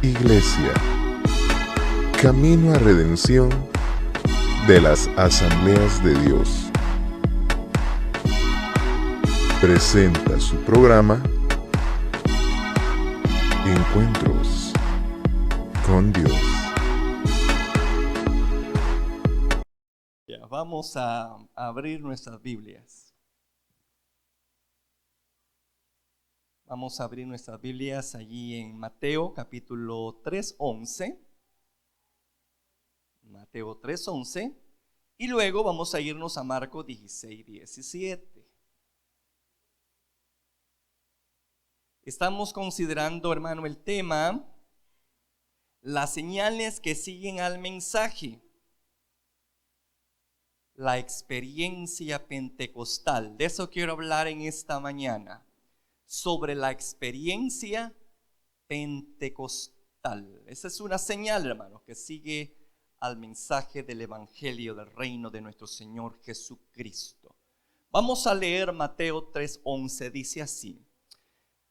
Iglesia, camino a redención de las Asambleas de Dios. Presenta su programa Encuentros con Dios. Vamos a abrir nuestras Biblias. Vamos a abrir nuestras Biblias allí en Mateo capítulo 3:11. Mateo 3:11. Y luego vamos a irnos a Marcos 16:17. Estamos considerando, hermano, el tema, las señales que siguen al mensaje. La experiencia pentecostal. De eso quiero hablar en esta mañana. Sobre la experiencia pentecostal. Esa es una señal, hermanos, que sigue al mensaje del evangelio del reino de nuestro Señor Jesucristo. Vamos a leer Mateo 3:11. Dice así.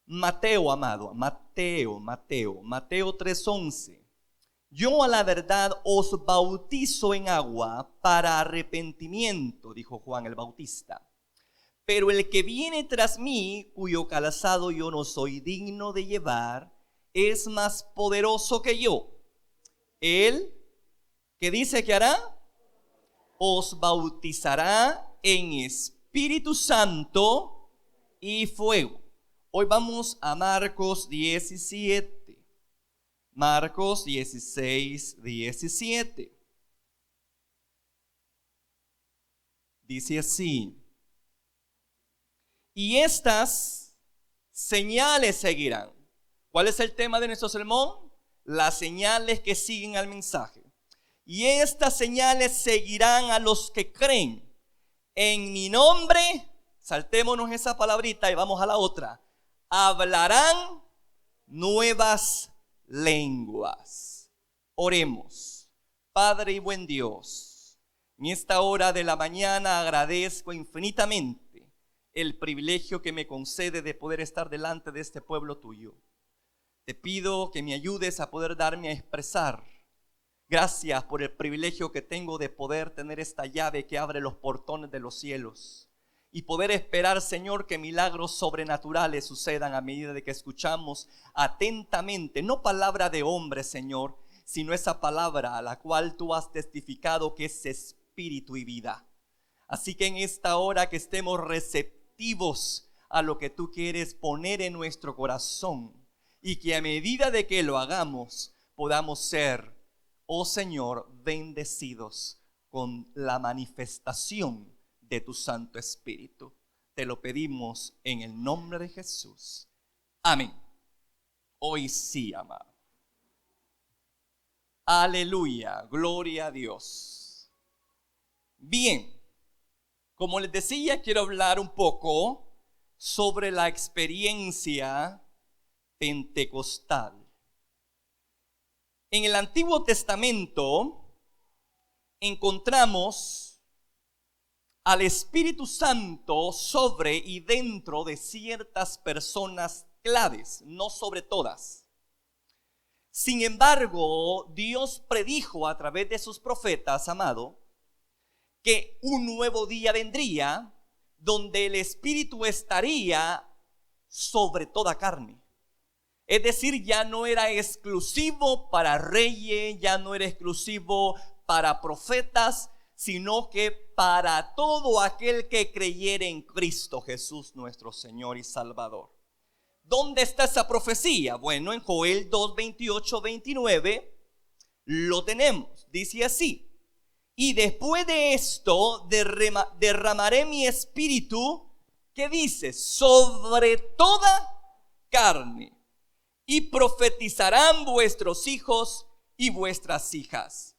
Mateo, amado, Mateo 3:11. Yo a la verdad os bautizo en agua para arrepentimiento, dijo Juan el Bautista. Pero el que viene tras mí, cuyo calzado yo no soy digno de llevar, es más poderoso que yo. Él, ¿qué dice que hará? Os bautizará en Espíritu Santo y fuego. Hoy vamos a Marcos 17. Marcos 16:17. Dice así. Y estas señales seguirán. ¿Cuál es el tema de nuestro sermón? Las señales que siguen al mensaje. Y estas señales seguirán a los que creen. En mi nombre, saltémonos esa palabrita y vamos a la otra. Hablarán nuevas lenguas. Oremos. Padre y buen Dios, en esta hora de la mañana agradezco infinitamente el privilegio que me concede de poder estar delante de este pueblo tuyo. Te pido que me ayudes a poder darme a expresar. Gracias por el privilegio que tengo de poder tener esta llave que abre los portones de los cielos y poder esperar, Señor, que milagros sobrenaturales sucedan a medida de que escuchamos atentamente, no palabra de hombre, Señor, sino esa palabra a la cual tú has testificado que es espíritu y vida. Así que en esta hora que estemos receptivos a lo que tú quieres poner en nuestro corazón y que a medida de que lo hagamos podamos ser, oh Señor, bendecidos con la manifestación de tu Santo Espíritu. Te lo pedimos en el nombre de Jesús. Amén. Hoy sí, amado. Aleluya, gloria a Dios. Bien, como les decía, quiero hablar un poco sobre la experiencia pentecostal. En el Antiguo Testamento encontramos al Espíritu Santo sobre y dentro de ciertas personas claves, no sobre todas. Sin embargo, Dios predijo a través de sus profetas, amado, que un nuevo día vendría donde el Espíritu estaría sobre toda carne. Es decir, ya no era exclusivo para reyes, ya no era exclusivo para profetas, sino que para todo aquel que creyere en Cristo Jesús nuestro Señor y Salvador. ¿Dónde está esa profecía? Bueno, en Joel 2:28-29 lo tenemos. Dice así: y después de esto derramaré mi espíritu, ¿qué dice? Sobre toda carne, y profetizarán vuestros hijos y vuestras hijas.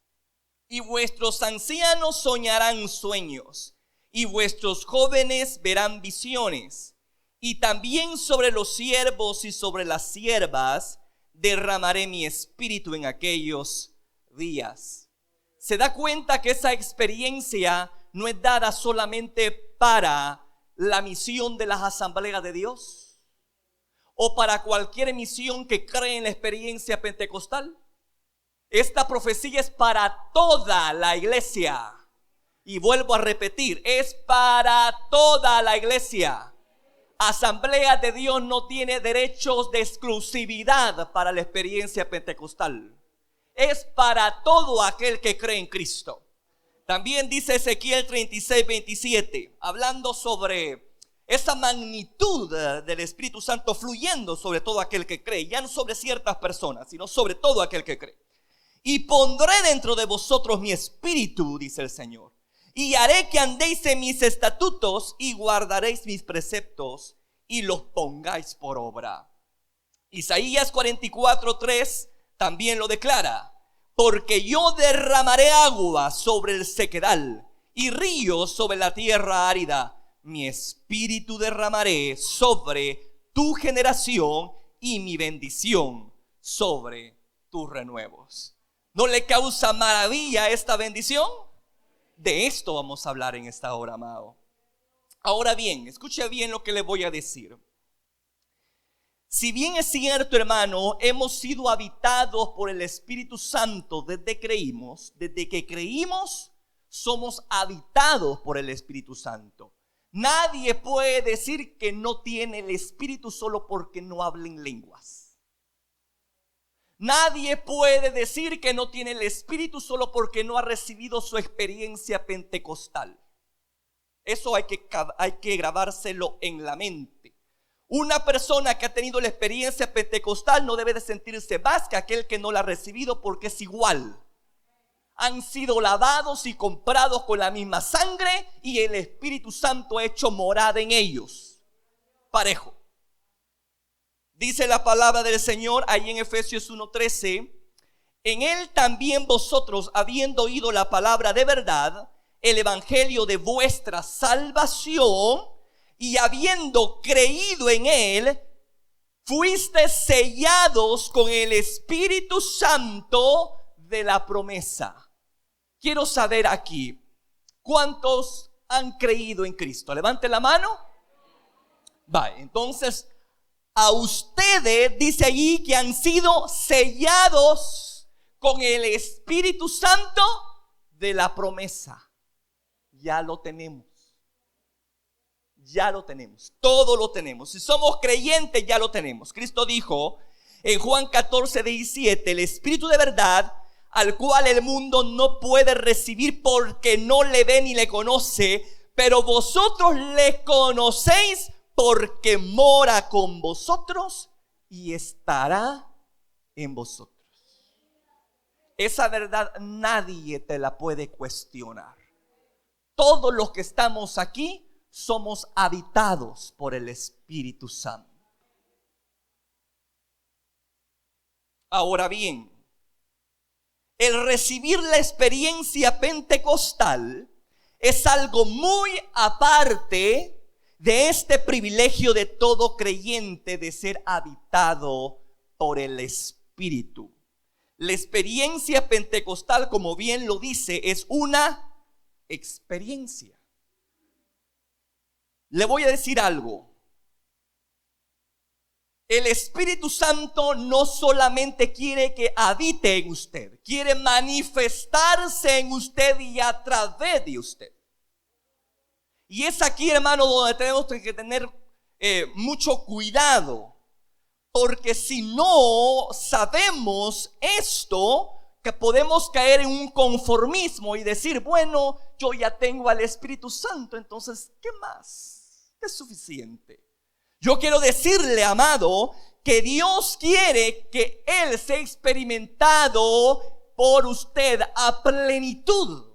Y vuestros ancianos soñarán sueños, y vuestros jóvenes verán visiones. Y también sobre los siervos y sobre las siervas derramaré mi espíritu en aquellos días. ¿Se da cuenta que esa experiencia no es dada solamente para la misión de las asambleas de Dios? o para cualquier misión que cree en la experiencia pentecostal. Esta profecía es para toda la iglesia. Y vuelvo a repetir, es para toda la iglesia. Asamblea de Dios no tiene derechos de exclusividad para la experiencia pentecostal. Es para todo aquel que cree en Cristo. También dice Ezequiel 36:27, hablando sobre esa magnitud del Espíritu Santo fluyendo sobre todo aquel que cree, ya no sobre ciertas personas, sino sobre todo aquel que cree. Y pondré dentro de vosotros mi espíritu, dice el Señor, y haré que andéis en mis estatutos y guardaréis mis preceptos y los pongáis por obra. Isaías 44:3 también lo declara: porque yo derramaré agua sobre el sequedal y ríos sobre la tierra árida. Mi espíritu derramaré sobre tu generación y mi bendición sobre tus renuevos. ¿No le causa maravilla esta bendición? De esto vamos a hablar en esta hora, amado. Ahora bien, escuche bien lo que le voy a decir. Si bien es cierto, hermano, hemos sido habitados por el Espíritu Santo desde que creímos, somos habitados por el Espíritu Santo. Nadie puede decir que no tiene el Espíritu solo porque no habla en lenguas. Nadie puede decir que no tiene el Espíritu solo porque no ha recibido su experiencia pentecostal. Eso hay que grabárselo en la mente. Una persona que ha tenido la experiencia pentecostal no debe de sentirse más que aquel que no la ha recibido, porque es igual. Han sido lavados y comprados con la misma sangre y el Espíritu Santo ha hecho morada en ellos. Parejo. Dice la palabra del Señor ahí en Efesios 1:13: en él también vosotros, habiendo oído la palabra de verdad, el evangelio de vuestra salvación, y habiendo creído en él, fuiste sellados con el Espíritu Santo de la promesa. Quiero saber aquí, ¿cuántos han creído en Cristo? Levante la mano. Vale, entonces a ustedes dice allí que han sido sellados con el Espíritu Santo de la promesa. Ya lo tenemos. Ya lo tenemos. Todo lo tenemos. Si somos creyentes, ya lo tenemos. Cristo dijo en Juan 14:17: el Espíritu de verdad, al cual el mundo no puede recibir porque no le ve ni le conoce, pero vosotros le conocéis porque mora con vosotros y estará en vosotros. Esa verdad nadie te la puede cuestionar. Todos los que estamos aquí somos habitados por el Espíritu Santo. Ahora bien, el recibir la experiencia pentecostal es algo muy aparte de este privilegio de todo creyente de ser habitado por el Espíritu. La experiencia pentecostal, como bien lo dice, es una experiencia. Le voy a decir algo. El Espíritu Santo no solamente quiere que habite en usted, quiere manifestarse en usted y a través de usted. Y es aquí, hermano, donde tenemos que tener mucho cuidado. Porque si no sabemos esto, que podemos caer en un conformismo y decir: bueno, yo ya tengo al Espíritu Santo, entonces, ¿qué más? Es suficiente. Yo quiero decirle, amado, que Dios quiere que Él sea experimentado por usted a plenitud.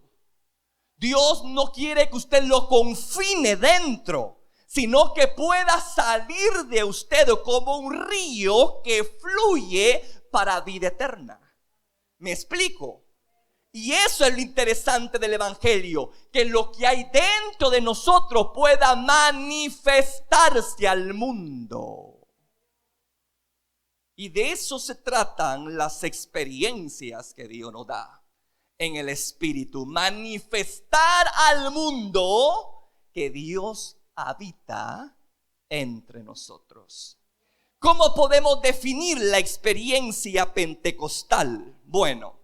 Dios no quiere que usted lo confine dentro, sino que pueda salir de usted como un río que fluye para vida eterna. ¿Me explico? Y eso es lo interesante del evangelio, que lo que hay dentro de nosotros pueda manifestarse al mundo. Y de eso se tratan las experiencias que Dios nos da en el Espíritu. Manifestar al mundo que Dios habita entre nosotros. ¿Cómo podemos definir la experiencia pentecostal? Bueno,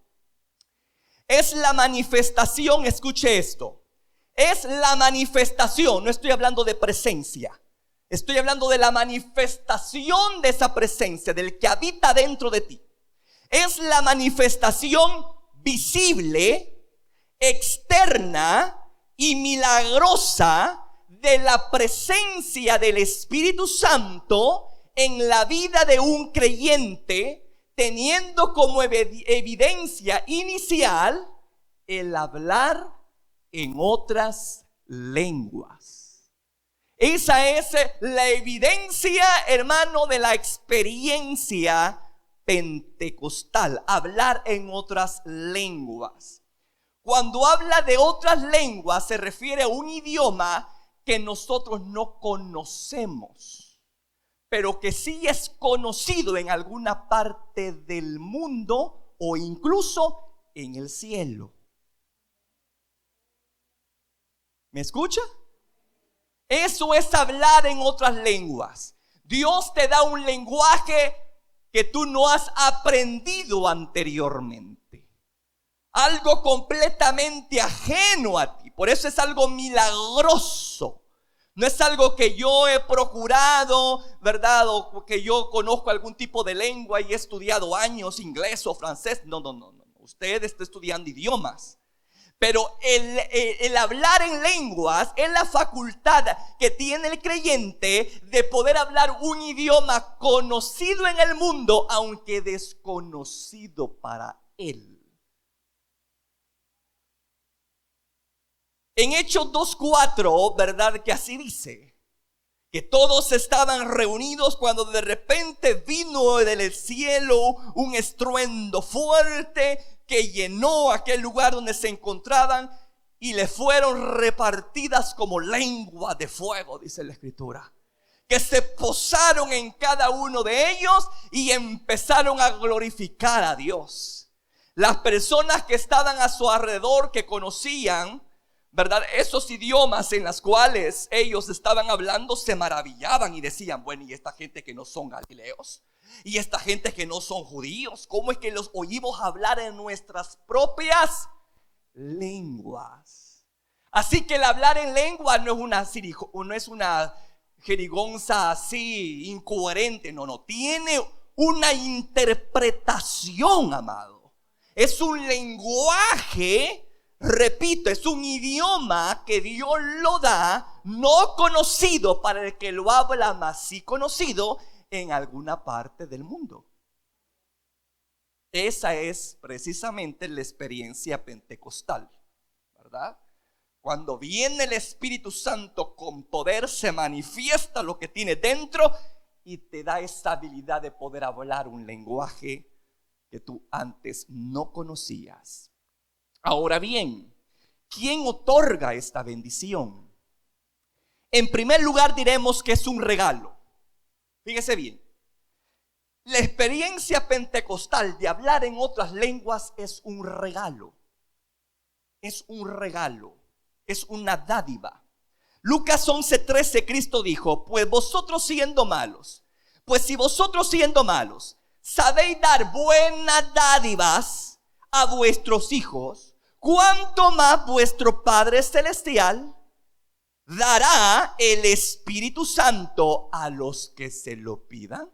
es la manifestación, escuche esto, es la manifestación, no estoy hablando de presencia, estoy hablando de la manifestación de esa presencia, del que habita dentro de ti. Es la manifestación visible, externa y milagrosa de la presencia del Espíritu Santo en la vida de un creyente, teniendo como evidencia inicial el hablar en otras lenguas. Esa es la evidencia, hermano, de la experiencia pentecostal, hablar en otras lenguas. Cuando habla de otras lenguas se refiere a un idioma que nosotros no conocemos, pero que sí es conocido en alguna parte del mundo o incluso en el cielo. ¿Me escucha? Eso es hablar en otras lenguas. Dios te da un lenguaje que tú no has aprendido anteriormente. Algo completamente ajeno a ti. Por eso es algo milagroso. No es algo que yo he procurado, ¿verdad? O que yo conozco algún tipo de lengua y he estudiado años inglés o francés. No. Usted está estudiando idiomas. Pero el hablar en lenguas es la facultad que tiene el creyente de poder hablar un idioma conocido en el mundo, aunque desconocido para él. En Hechos 2:4, ¿verdad? Que así dice, que todos estaban reunidos cuando de repente vino del cielo un estruendo fuerte que llenó aquel lugar donde se encontraban y le fueron repartidas como lengua de fuego, dice la Escritura, que se posaron en cada uno de ellos y empezaron a glorificar a Dios. Las personas que estaban a su alrededor, que conocían, ¿verdad?, esos idiomas en los cuales ellos estaban hablando, se maravillaban y decían, bueno, ¿y esta gente que no son galileos? ¿Y esta gente que no son judíos? ¿Cómo es que los oímos hablar en nuestras propias lenguas? Así que el hablar en lengua no es una jerigonza así incoherente. No, tiene una interpretación, amado. Es un lenguaje, repito, es un idioma que Dios lo da, no conocido para el que lo habla, mas sí conocido en alguna parte del mundo. Esa es precisamente la experiencia pentecostal, ¿verdad? Cuando viene el Espíritu Santo con poder, se manifiesta lo que tiene dentro y te da esa habilidad de poder hablar un lenguaje que tú antes no conocías. Ahora bien, ¿quién otorga esta bendición? En primer lugar diremos que es un regalo. Fíjese bien, la experiencia pentecostal de hablar en otras lenguas es un regalo. Es un regalo, es una dádiva. Lucas 11:13, Cristo dijo, pues si vosotros siendo malos sabéis dar buenas dádivas a vuestros hijos, ¿cuánto más vuestro Padre Celestial dará el Espíritu Santo a los que se lo pidan?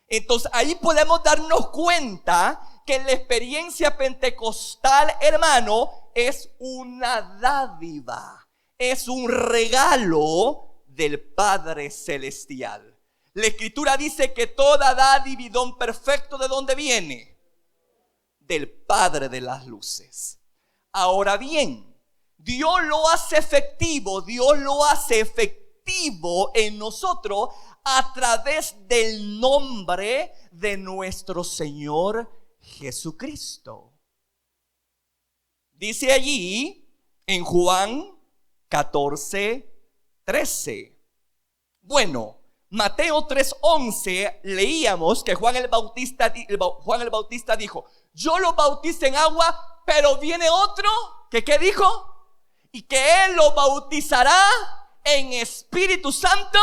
Entonces ahí podemos darnos cuenta que la experiencia pentecostal, hermano, es una dádiva, es un regalo del Padre Celestial. La Escritura dice que toda dádiva y don perfecto, ¿de dónde viene? Del Padre de las luces. Ahora bien, Dios lo hace efectivo en nosotros a través del nombre de nuestro Señor Jesucristo. Dice allí en Juan 14:13. Bueno, Mateo 3:11 leíamos que Juan el Bautista dijo, yo lo bautizo en agua, pero viene otro, que ¿qué dijo? Y que Él lo bautizará en Espíritu Santo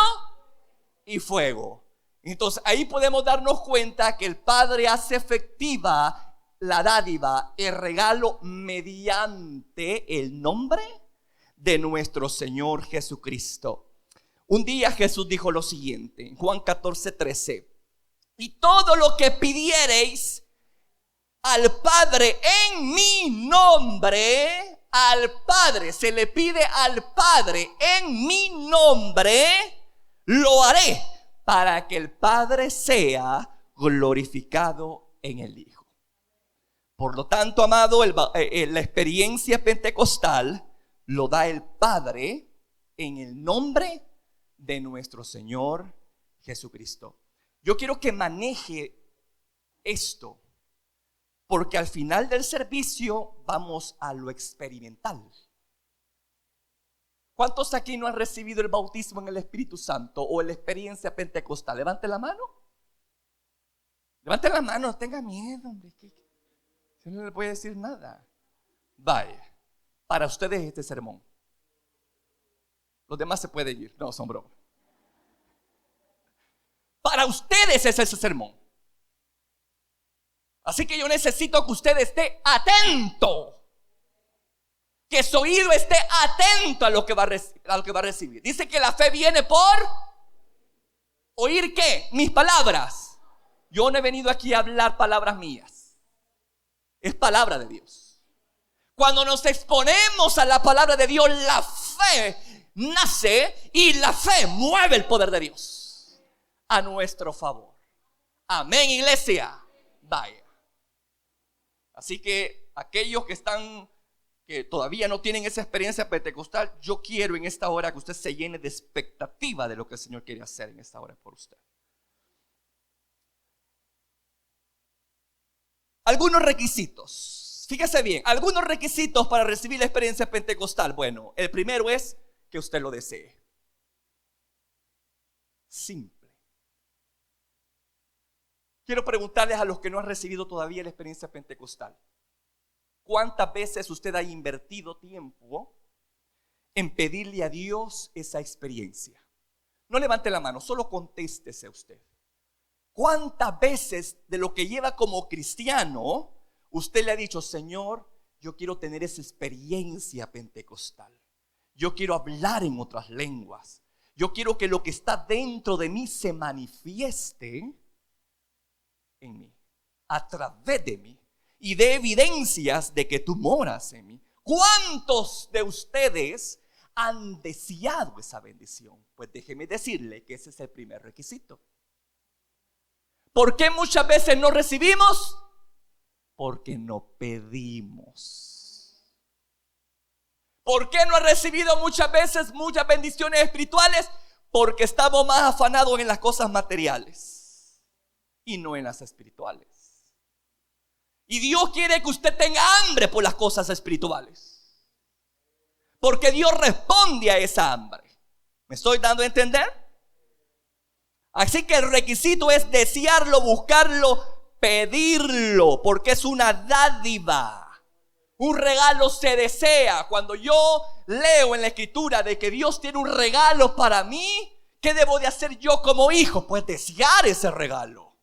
y fuego. Entonces ahí podemos darnos cuenta que el Padre hace efectiva la dádiva, el regalo, mediante el nombre de nuestro Señor Jesucristo. Un día Jesús dijo lo siguiente, en Juan 14:13: y todo lo que pidiereis al Padre en mi nombre, al Padre, se le pide al Padre en mi nombre, lo haré, para que el Padre sea glorificado en el Hijo. Por lo tanto, amado, la experiencia pentecostal lo da el Padre en el nombre de nuestro Señor Jesucristo. Yo quiero que maneje esto, porque al final del servicio vamos a lo experimental. ¿Cuántos aquí no han recibido el bautismo en el Espíritu Santo o la experiencia pentecostal? Levante la mano. Levante la mano, no tenga miedo, hombre. Yo no le voy a decir nada. Vaya, para ustedes este sermón. Los demás se pueden ir. No, son bromas. Para ustedes es ese sermón. Así que yo necesito que usted esté atento. Que su oído esté atento a lo que va a recibir. Dice que la fe viene por oír ¿qué? Mis palabras. Yo no he venido aquí a hablar palabras mías. Es palabra de Dios. Cuando nos exponemos a la palabra de Dios, la fe nace y la fe mueve el poder de Dios a nuestro favor. Amén, iglesia. Vaya. Así que aquellos que todavía no tienen esa experiencia pentecostal, yo quiero en esta hora que usted se llene de expectativa de lo que el Señor quiere hacer en esta hora por usted. Algunos requisitos, fíjese bien, algunos requisitos para recibir la experiencia pentecostal. Bueno, el primero es que usted lo desee. Simple. Quiero preguntarles a los que no han recibido todavía la experiencia pentecostal: ¿cuántas veces usted ha invertido tiempo en pedirle a Dios esa experiencia? No levante la mano, solo contéstese usted. ¿Cuántas veces de lo que lleva como cristiano usted le ha dicho: Señor, yo quiero tener esa experiencia pentecostal, yo quiero hablar en otras lenguas, yo quiero que lo que está dentro de mí se manifieste en mí, a través de mí, y dé evidencias de que tú moras en mí? ¿Cuántos de ustedes han deseado esa bendición? Pues déjeme decirle que ese es el primer requisito. ¿Por qué muchas veces no recibimos? Porque no pedimos. ¿Por qué no ha recibido muchas veces muchas bendiciones espirituales? Porque estamos más afanados en las cosas materiales y no en las espirituales. Y Dios quiere que usted tenga hambre por las cosas espirituales, porque Dios responde a esa hambre. ¿Me estoy dando a entender? Así que el requisito es desearlo, buscarlo, pedirlo, porque es una dádiva. Un regalo se desea. Cuando yo leo en la Escritura de que Dios tiene un regalo para mí, ¿qué debo de hacer yo como hijo? Pues desear ese regalo.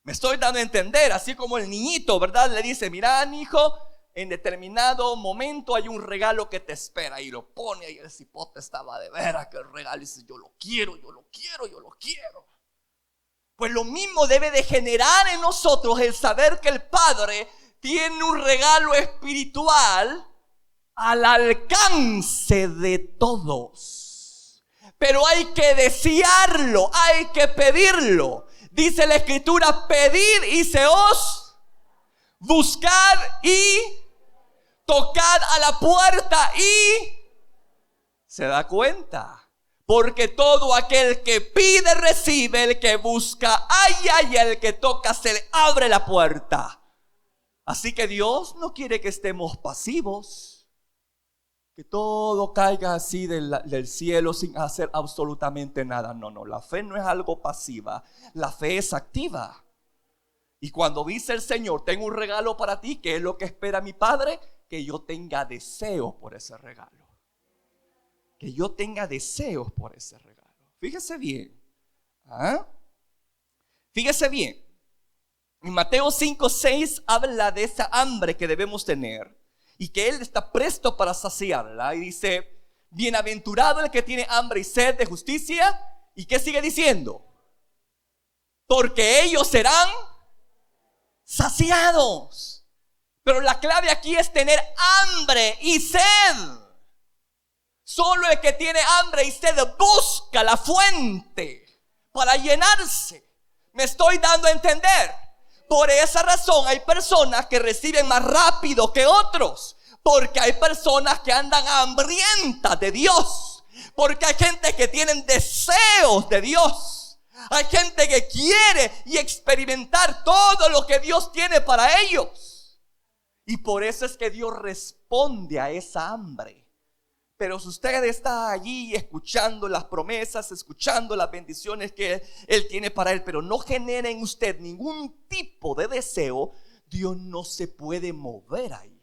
Me estoy dando a entender, así como el niñito, ¿verdad? Le dice: mira, hijo, en determinado momento hay un regalo que te espera, y lo pone ahí. El cipote estaba de veras que el regalo, y dice: yo lo quiero, yo lo quiero, yo lo quiero. Pues lo mismo debe de generar en nosotros el saber que el Padre tiene un regalo espiritual al alcance de todos. Pero hay que desearlo, hay que pedirlo. Dice la Escritura: pedid y se os, buscad y tocad a la puerta y se da cuenta. Porque todo aquel que pide recibe, el que busca halla, y el que toca se le abre la puerta. Así que Dios no quiere que estemos pasivos, que todo caiga así del cielo sin hacer absolutamente nada. No, la fe no es algo pasiva, la fe es activa. Y cuando dice el Señor: tengo un regalo para ti, ¿qué es lo que espera mi Padre? Que yo tenga deseos por ese regalo. Que yo tenga deseos por ese regalo. Fíjese bien. Fíjese bien, en Mateo 5:6 habla de esa hambre que debemos tener y que Él está presto para saciarla. Y dice, bienaventurado el que tiene hambre y sed de justicia. ¿Y qué sigue diciendo? Porque ellos serán saciados. Pero la clave aquí es tener hambre y sed. Solo el que tiene hambre y sed busca la fuente para llenarse. Me estoy dando a entender. Por esa razón hay personas que reciben más rápido que otros. Porque hay personas que andan hambrientas de Dios. Porque hay gente que tienen deseos de Dios. Hay gente que quiere y experimentar todo lo que Dios tiene para ellos. Y por eso es que Dios responde a esa hambre. Pero si usted está allí escuchando las promesas, escuchando las bendiciones que Él tiene para él, pero no genera en usted ningún tipo de deseo, Dios no se puede mover ahí.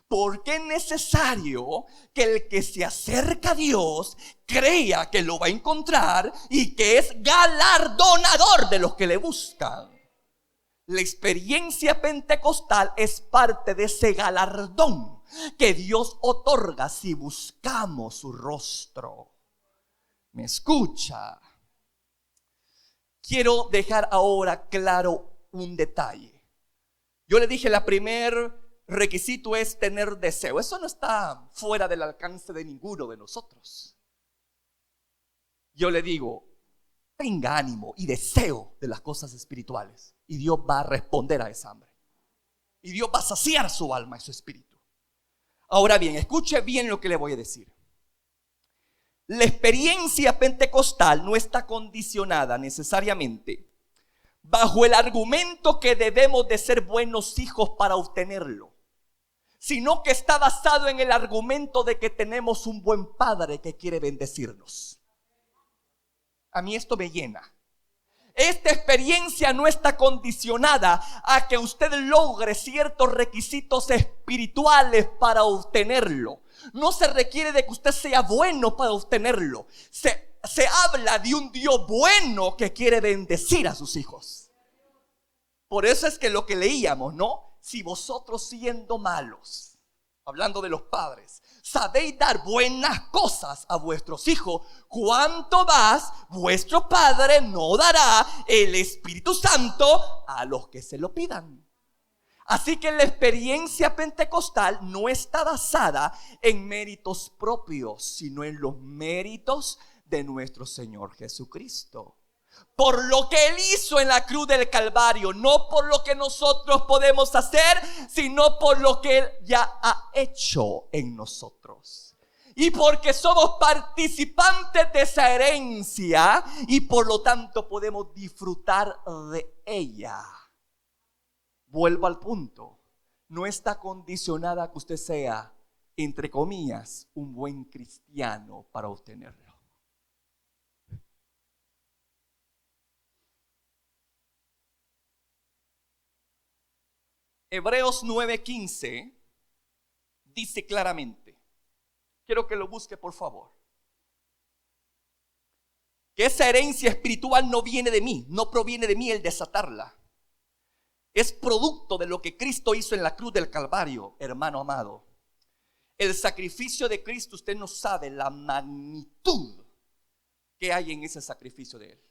Porque es necesario que el que se acerca a Dios crea que lo va a encontrar y que es galardonador de los que le buscan. La experiencia pentecostal es parte de ese galardón que Dios otorga si buscamos su rostro. ¿Me escucha? Quiero dejar ahora claro un detalle. Yo le dije, el primer requisito es tener deseo. Eso no está fuera del alcance de ninguno de nosotros. Yo le digo, tenga ánimo y deseo de las cosas espirituales y Dios va a responder a esa hambre. Y Dios va a saciar su alma y su espíritu. Ahora bien, escuche bien lo que le voy a decir. La experiencia pentecostal no está condicionada necesariamente bajo el argumento que debemos de ser buenos hijos para obtenerlo, sino que está basado en el argumento de que tenemos un buen padre que quiere bendecirnos. A mí esto me llena. Esta experiencia no está condicionada a que usted logre ciertos requisitos espirituales para obtenerlo. No se requiere de que usted sea bueno para obtenerlo. Se habla de un Dios bueno que quiere bendecir a sus hijos. Por eso es que lo que leíamos, ¿no? Si vosotros siendo malos, hablando de los padres, sabéis dar buenas cosas a vuestros hijos, ¿cuánto más vuestro Padre no dará el Espíritu Santo a los que se lo pidan? Así que la experiencia pentecostal no está basada en méritos propios, sino en los méritos de nuestro Señor Jesucristo. Por lo que Él hizo en la cruz del Calvario, no por lo que nosotros podemos hacer, sino por lo que Él ya ha hecho en nosotros. Y porque somos participantes de esa herencia y por lo tanto podemos disfrutar de ella. Vuelvo al punto, no está condicionada a que usted sea, entre comillas, un buen cristiano para obtenerlo. Hebreos 9:15 dice claramente, quiero que lo busque por favor, que esa herencia espiritual no viene de mí, no proviene de mí el desatarla. Es producto de lo que Cristo hizo en la cruz del Calvario, hermano amado. El sacrificio de Cristo, usted no sabe la magnitud que hay en ese sacrificio de Él.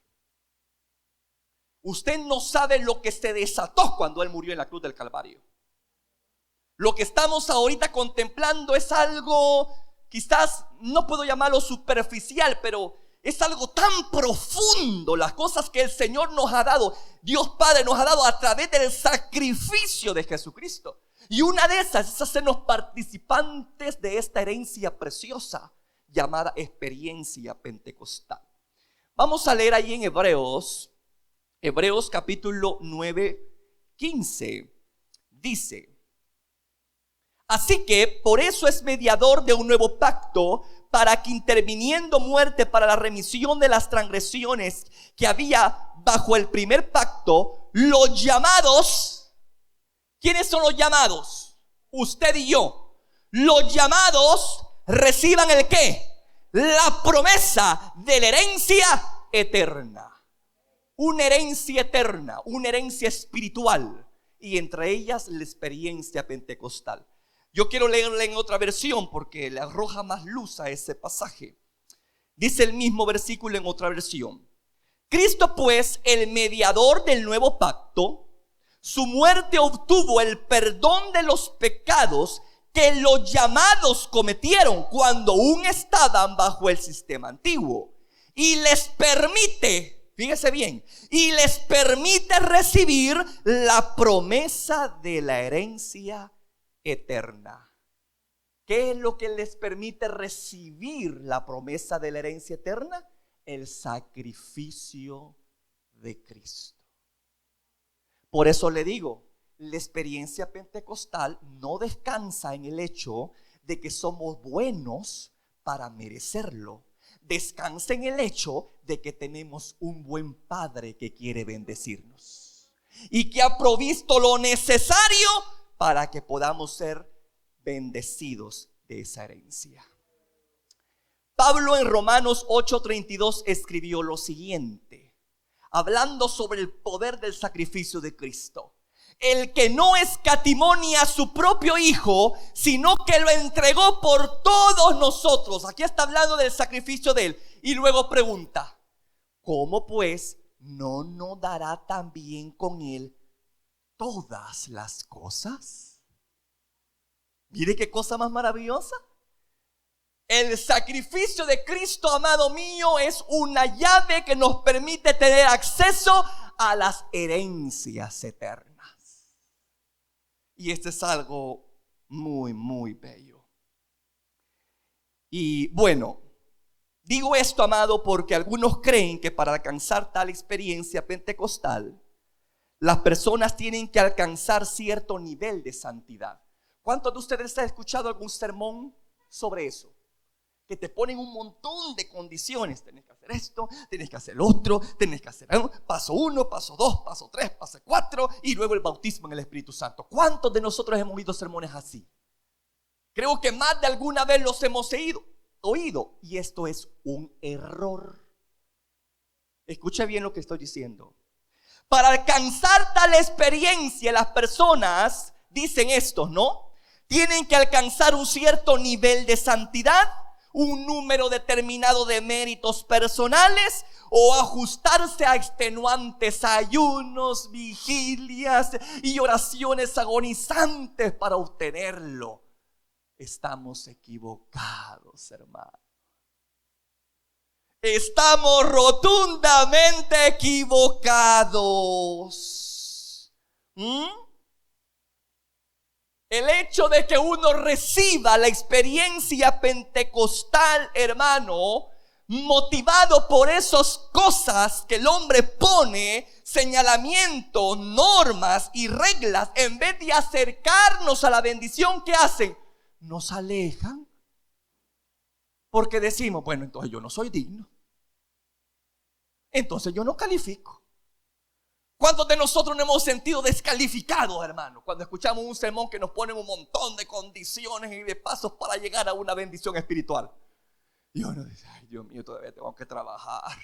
Usted no sabe lo que se desató cuando Él murió en la cruz del Calvario. Lo que estamos ahorita contemplando es algo, quizás no puedo llamarlo superficial, pero es algo tan profundo. Las cosas que el Señor nos ha dado, Dios Padre nos ha dado a través del sacrificio de Jesucristo. Y una de esas es hacernos participantes de esta herencia preciosa llamada experiencia pentecostal. Vamos a leer ahí en Hebreos capítulo 9:15. Dice: así que por eso es mediador de un nuevo pacto, para que interviniendo muerte para la remisión de las transgresiones que había bajo el primer pacto, los llamados, ¿quiénes son los llamados? Usted y yo. Los llamados reciban ¿el qué? La promesa de la herencia eterna. una herencia eterna, una herencia espiritual, y entre ellas la experiencia pentecostal. Yo quiero leerla en otra versión porque le arroja más luz a ese pasaje. Dice el mismo versículo en otra versión: Cristo, pues, el mediador del nuevo pacto, su muerte obtuvo el perdón de los pecados que los llamados cometieron cuando aún estaban bajo el sistema antiguo, y les permite, fíjese bien, y les permite recibir la promesa de la herencia eterna. ¿Qué es lo que les permite recibir la promesa de la herencia eterna? El sacrificio de Cristo. Por eso le digo, la experiencia pentecostal no descansa en el hecho de que somos buenos para merecerlo. Descansa en el hecho de que tenemos un buen Padre que quiere bendecirnos y que ha provisto lo necesario para que podamos ser bendecidos de esa herencia. Pablo en Romanos 8:32 escribió lo siguiente, hablando sobre el poder del sacrificio de Cristo: el que no escatimó ni a su propio Hijo, sino que lo entregó por todos nosotros. Aquí está hablando del sacrificio de Él. Y luego pregunta: ¿cómo pues no nos dará también con Él todas las cosas? Mire qué cosa más maravillosa. El sacrificio de Cristo, amado mío, es una llave que nos permite tener acceso a las herencias eternas. Y este es algo muy, muy bello. Y bueno, digo esto, amado, porque algunos creen que para alcanzar tal experiencia pentecostal, las personas tienen que alcanzar cierto nivel de santidad. ¿Cuántos de ustedes han escuchado algún sermón sobre eso? Que te ponen un montón de condiciones. Tienes que hacer esto, tienes que hacer lo otro, tienes que hacer paso 1, paso 2, paso 3, paso 4 y luego el bautismo en el Espíritu Santo. ¿Cuántos de nosotros hemos oído sermones así? Creo que más de alguna vez los hemos oído, y esto es un error. Escucha bien lo que estoy diciendo. Para alcanzar tal experiencia, las personas dicen esto, ¿no? Tienen que alcanzar un cierto nivel de santidad, un número determinado de méritos personales, o ajustarse a extenuantes ayunos, vigilias y oraciones agonizantes para obtenerlo. Estamos equivocados, hermano. Estamos rotundamente equivocados. El hecho de que uno reciba la experiencia pentecostal, hermano, motivado por esas cosas que el hombre pone, señalamientos, normas y reglas, en vez de acercarnos a la bendición, ¿qué hacen? Nos alejan. Porque decimos, bueno, entonces yo no soy digno. Entonces yo no califico. ¿Cuántos de nosotros nos hemos sentido descalificados, hermano? Cuando escuchamos un sermón que nos pone un montón de condiciones y de pasos para llegar a una bendición espiritual. Y uno dice, ay Dios mío, todavía tengo que trabajar.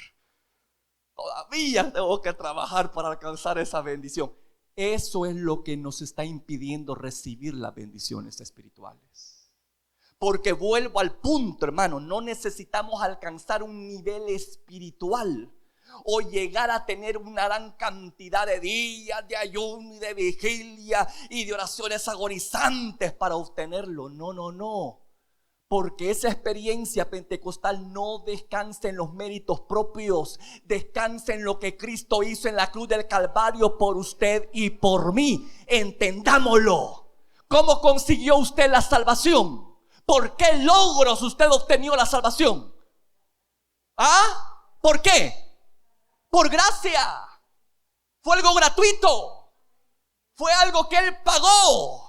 Todavía tengo que trabajar para alcanzar esa bendición. Eso es lo que nos está impidiendo recibir las bendiciones espirituales. Porque vuelvo al punto, hermano, no necesitamos alcanzar un nivel espiritual o llegar a tener una gran cantidad de días de ayuno y de vigilia y de oraciones agonizantes para obtenerlo. No. Porque esa experiencia pentecostal no descansa en los méritos propios, descansa en lo que Cristo hizo en la cruz del Calvario por usted y por mí. Entendámoslo. ¿Cómo consiguió usted la salvación? ¿Por qué logros usted obtenió la salvación? ¿Por qué? Por gracia. Fue algo gratuito. Fue algo que Él pagó.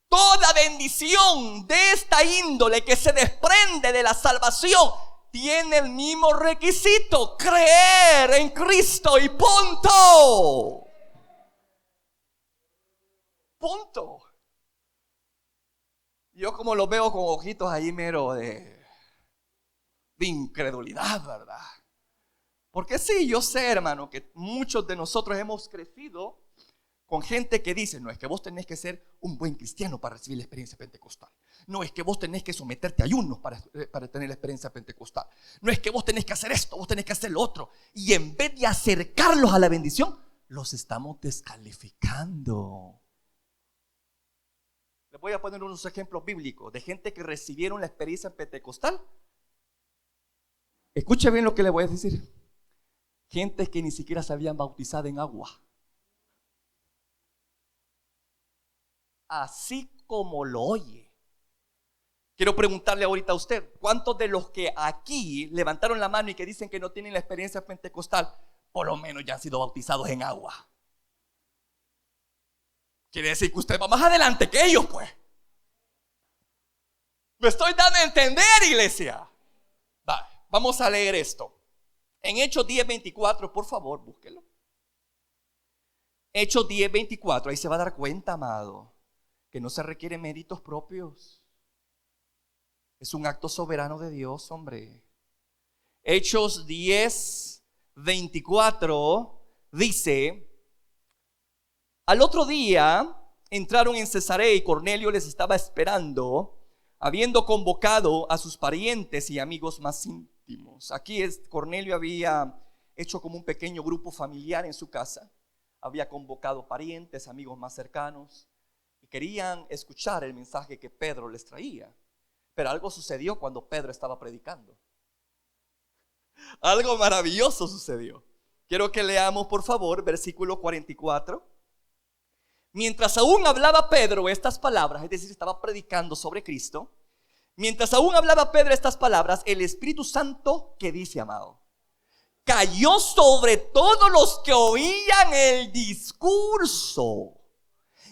Toda bendición de esta índole que se desprende de la salvación tiene el mismo requisito: creer en Cristo y punto. Punto. Yo como lo veo con ojitos ahí mero de incredulidad, ¿verdad? Porque sí, yo sé, hermano, que muchos de nosotros hemos crecido con gente que dice: no es que vos tenés que ser un buen cristiano para recibir la experiencia pentecostal. No es que vos tenés que someterte a ayunos para tener la experiencia pentecostal. No es que vos tenés que hacer esto, vos tenés que hacer lo otro. Y en vez de acercarlos a la bendición, los estamos descalificando. Les voy a poner unos ejemplos bíblicos de gente que recibieron la experiencia pentecostal. Escuche bien lo que les voy a decir. Gente que ni siquiera se habían bautizado en agua. Así como lo oye. Quiero preguntarle ahorita a usted: ¿cuántos de los que aquí levantaron la mano y que dicen que no tienen la experiencia pentecostal, por lo menos ya han sido bautizados en agua? Quiere decir que usted va más adelante que ellos, pues. ¿Me estoy dando a entender, iglesia? Vamos a leer esto. En Hechos 10:24, por favor, búsquelo. Hechos 10:24, ahí se va a dar cuenta, amado, que no se requieren méritos propios. Es un acto soberano de Dios, hombre. Hechos 10:24 dice: al otro día entraron en Cesarea y Cornelio les estaba esperando, habiendo convocado a sus parientes y amigos más íntimos. Aquí Cornelio había hecho como un pequeño grupo familiar en su casa. Había convocado parientes, amigos más cercanos, y querían escuchar el mensaje que Pedro les traía. Pero algo sucedió cuando Pedro estaba predicando. Algo maravilloso sucedió. Quiero que leamos, por favor, versículo 44. Mientras aún hablaba Pedro estas palabras, es decir, estaba predicando sobre Cristo. Mientras aún hablaba Pedro estas palabras, el Espíritu Santo, ¿qué dice, amado? Cayó sobre todos los que oían el discurso.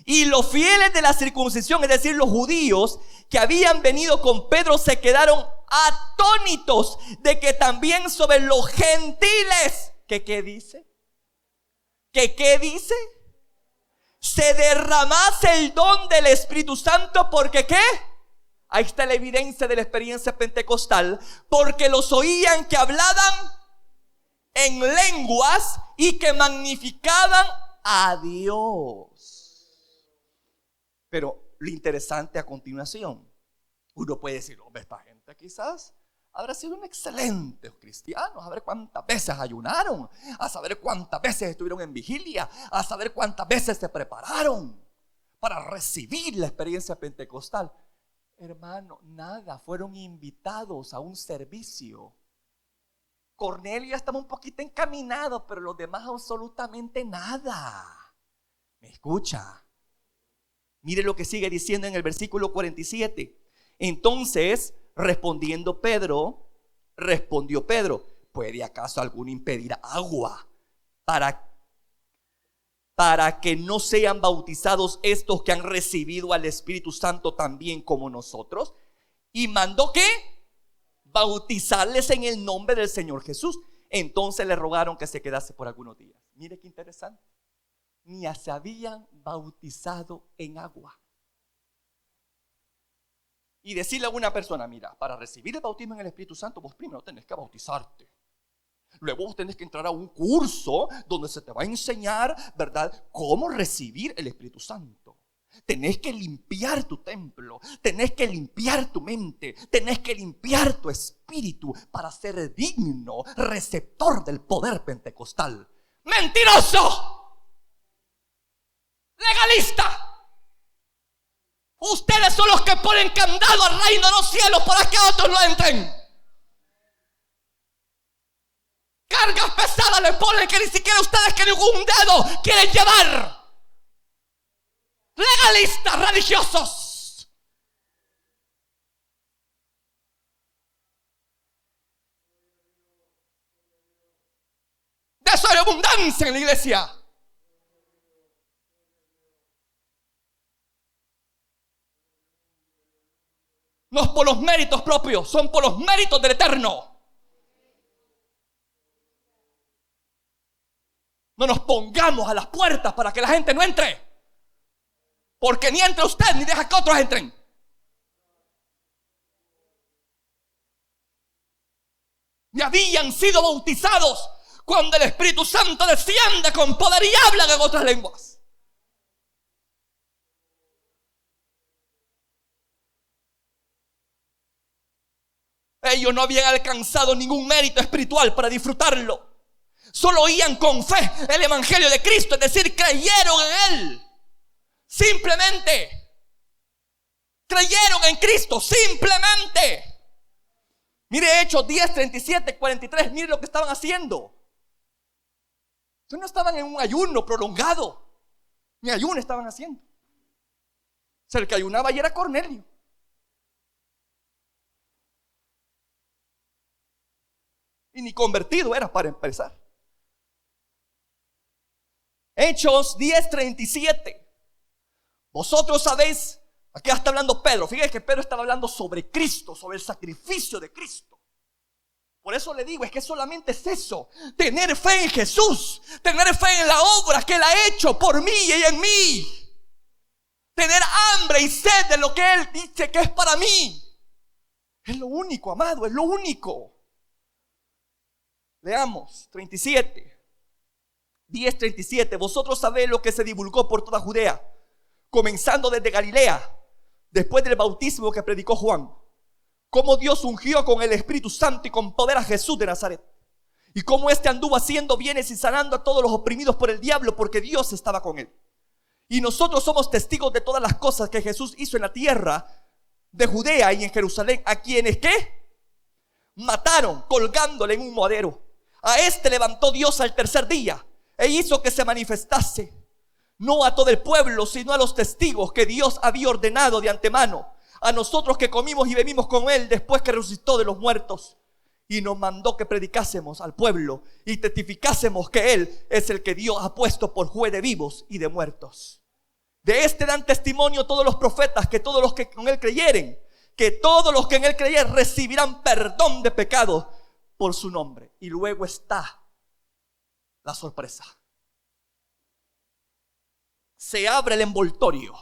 Y los fieles de la circuncisión, es decir, los judíos que habían venido con Pedro, se quedaron atónitos de que también sobre los gentiles, ¿qué dice? ¿Qué dice? Se derramase el don del Espíritu Santo, porque ¿qué? Ahí está la evidencia de la experiencia pentecostal. Porque los oían que hablaban en lenguas y que magnificaban a Dios. Pero lo interesante a continuación, uno puede decir: hombre, esta gente quizás habrá sido un excelente cristiano, a ver cuántas veces ayunaron, a saber cuántas veces estuvieron en vigilia, a saber cuántas veces se prepararon para recibir la experiencia pentecostal. Hermano, nada, fueron invitados a un servicio. Cornelio ya estaba un poquito encaminado, pero los demás absolutamente nada. ¿Me escucha? Mire lo que sigue diciendo en el versículo 47. Entonces, respondió Pedro, ¿puede acaso alguno impedir agua para que no sean bautizados estos que han recibido al Espíritu Santo también como nosotros? Y mandó ¿qué? Bautizarles en el nombre del Señor Jesús. Entonces le rogaron que se quedase por algunos días. Mire qué interesante. Ni se habían bautizado en agua. Y decirle a una persona: mira, para recibir el bautismo en el Espíritu Santo, vos primero tenés que bautizarte. Luego vos tenés que entrar a un curso donde se te va a enseñar, ¿verdad?, cómo recibir el Espíritu Santo. Tenés que limpiar tu templo, tenés que limpiar tu mente, tenés que limpiar tu espíritu para ser digno receptor del poder pentecostal. ¡Mentiroso! ¡Legalista! Ustedes son los que ponen candado al reino de los cielos para que otros no entren. Cargas pesadas le ponen que ni siquiera ustedes, que ningún dedo quieren llevar. Legalistas religiosos. De eso hay abundancia en la iglesia. No es por los méritos propios, son por los méritos del Eterno. No nos pongamos a las puertas para que la gente no entre, porque ni entra usted ni deja que otros entren. Y habían sido bautizados cuando el Espíritu Santo desciende con poder y hablan en otras lenguas. Ellos no habían alcanzado ningún mérito espiritual para disfrutarlo. Solo oían con fe el evangelio de Cristo, es decir, creyeron en Él. Simplemente creyeron en Cristo, simplemente. Mire Hechos 10, 37, 43, mire lo que estaban haciendo. Ellos no estaban en un ayuno prolongado, ni ayuno estaban haciendo. O sea, el que ayunaba ayer era Cornelio. Y ni convertido era para empezar. Hechos 10, 37. Vosotros sabéis, aquí está hablando Pedro. Fíjense que Pedro estaba hablando sobre Cristo, sobre el sacrificio de Cristo. Por eso le digo, es que solamente es eso: tener fe en Jesús, tener fe en la obra que Él ha hecho por mí y en mí. Tener hambre y sed de lo que Él dice que es para mí. Es lo único, amado, es lo único. Leamos 37, 10, 37. Vosotros sabéis lo que se divulgó por toda Judea, comenzando desde Galilea, después del bautismo que predicó Juan, cómo Dios ungió con el Espíritu Santo y con poder a Jesús de Nazaret, y cómo éste anduvo haciendo bienes y sanando a todos los oprimidos por el diablo, porque Dios estaba con él. Y nosotros somos testigos de todas las cosas que Jesús hizo en la tierra de Judea y en Jerusalén, a quienes ¿qué? Mataron colgándole en un madero. A este levantó Dios al tercer día e hizo que se manifestase, no a todo el pueblo, sino a los testigos que Dios había ordenado de antemano, a nosotros que comimos y bebimos con Él después que resucitó de los muertos. Y nos mandó que predicásemos al pueblo y testificásemos que Él es el que Dios ha puesto por juez de vivos y de muertos. De este dan testimonio todos los profetas, que todos los que con Él creyeren, que todos los que en Él creyeren recibirán perdón de pecados por su nombre. Y luego está la sorpresa. Se abre el envoltorio.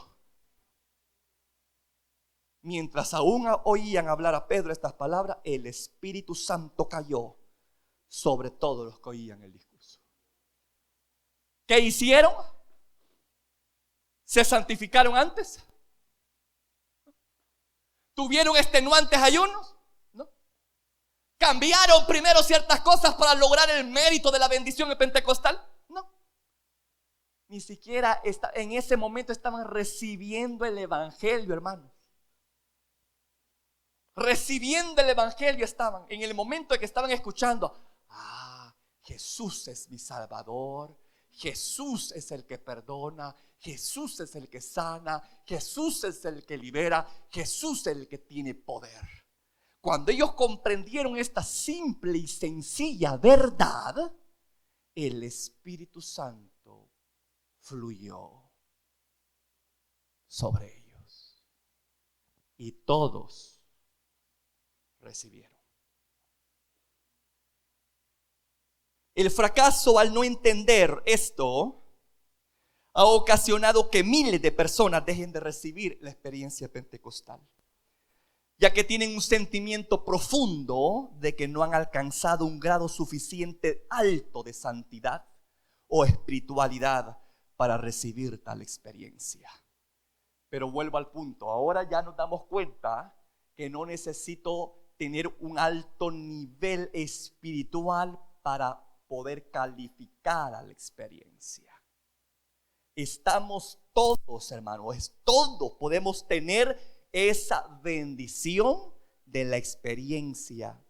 Mientras aún oían hablar a Pedro estas palabras, el Espíritu Santo cayó sobre todos los que oían el discurso. ¿Qué hicieron? ¿Se santificaron antes? ¿Tuvieron extenuantes ayunos? ¿No? ¿Cambiaron primero ciertas cosas para lograr el mérito de la bendición en Pentecostal? No. Ni siquiera en ese momento estaban recibiendo el evangelio, hermanos. Recibiendo el evangelio estaban. En el momento en que estaban escuchando: Jesús es mi Salvador, Jesús es el que perdona, Jesús es el que sana, Jesús es el que libera, Jesús es el que tiene poder. Cuando ellos comprendieron esta simple y sencilla verdad, el Espíritu Santo fluyó sobre ellos y todos recibieron. El fracaso al no entender esto ha ocasionado que miles de personas dejen de recibir la experiencia pentecostal, ya que tienen un sentimiento profundo de que no han alcanzado un grado suficiente alto de santidad o espiritualidad para recibir tal experiencia. Pero vuelvo al punto, ahora ya nos damos cuenta que no necesito tener un alto nivel espiritual para poder calificar a la experiencia. Estamos todos, hermanos, todos podemos tener esa bendición de la experiencia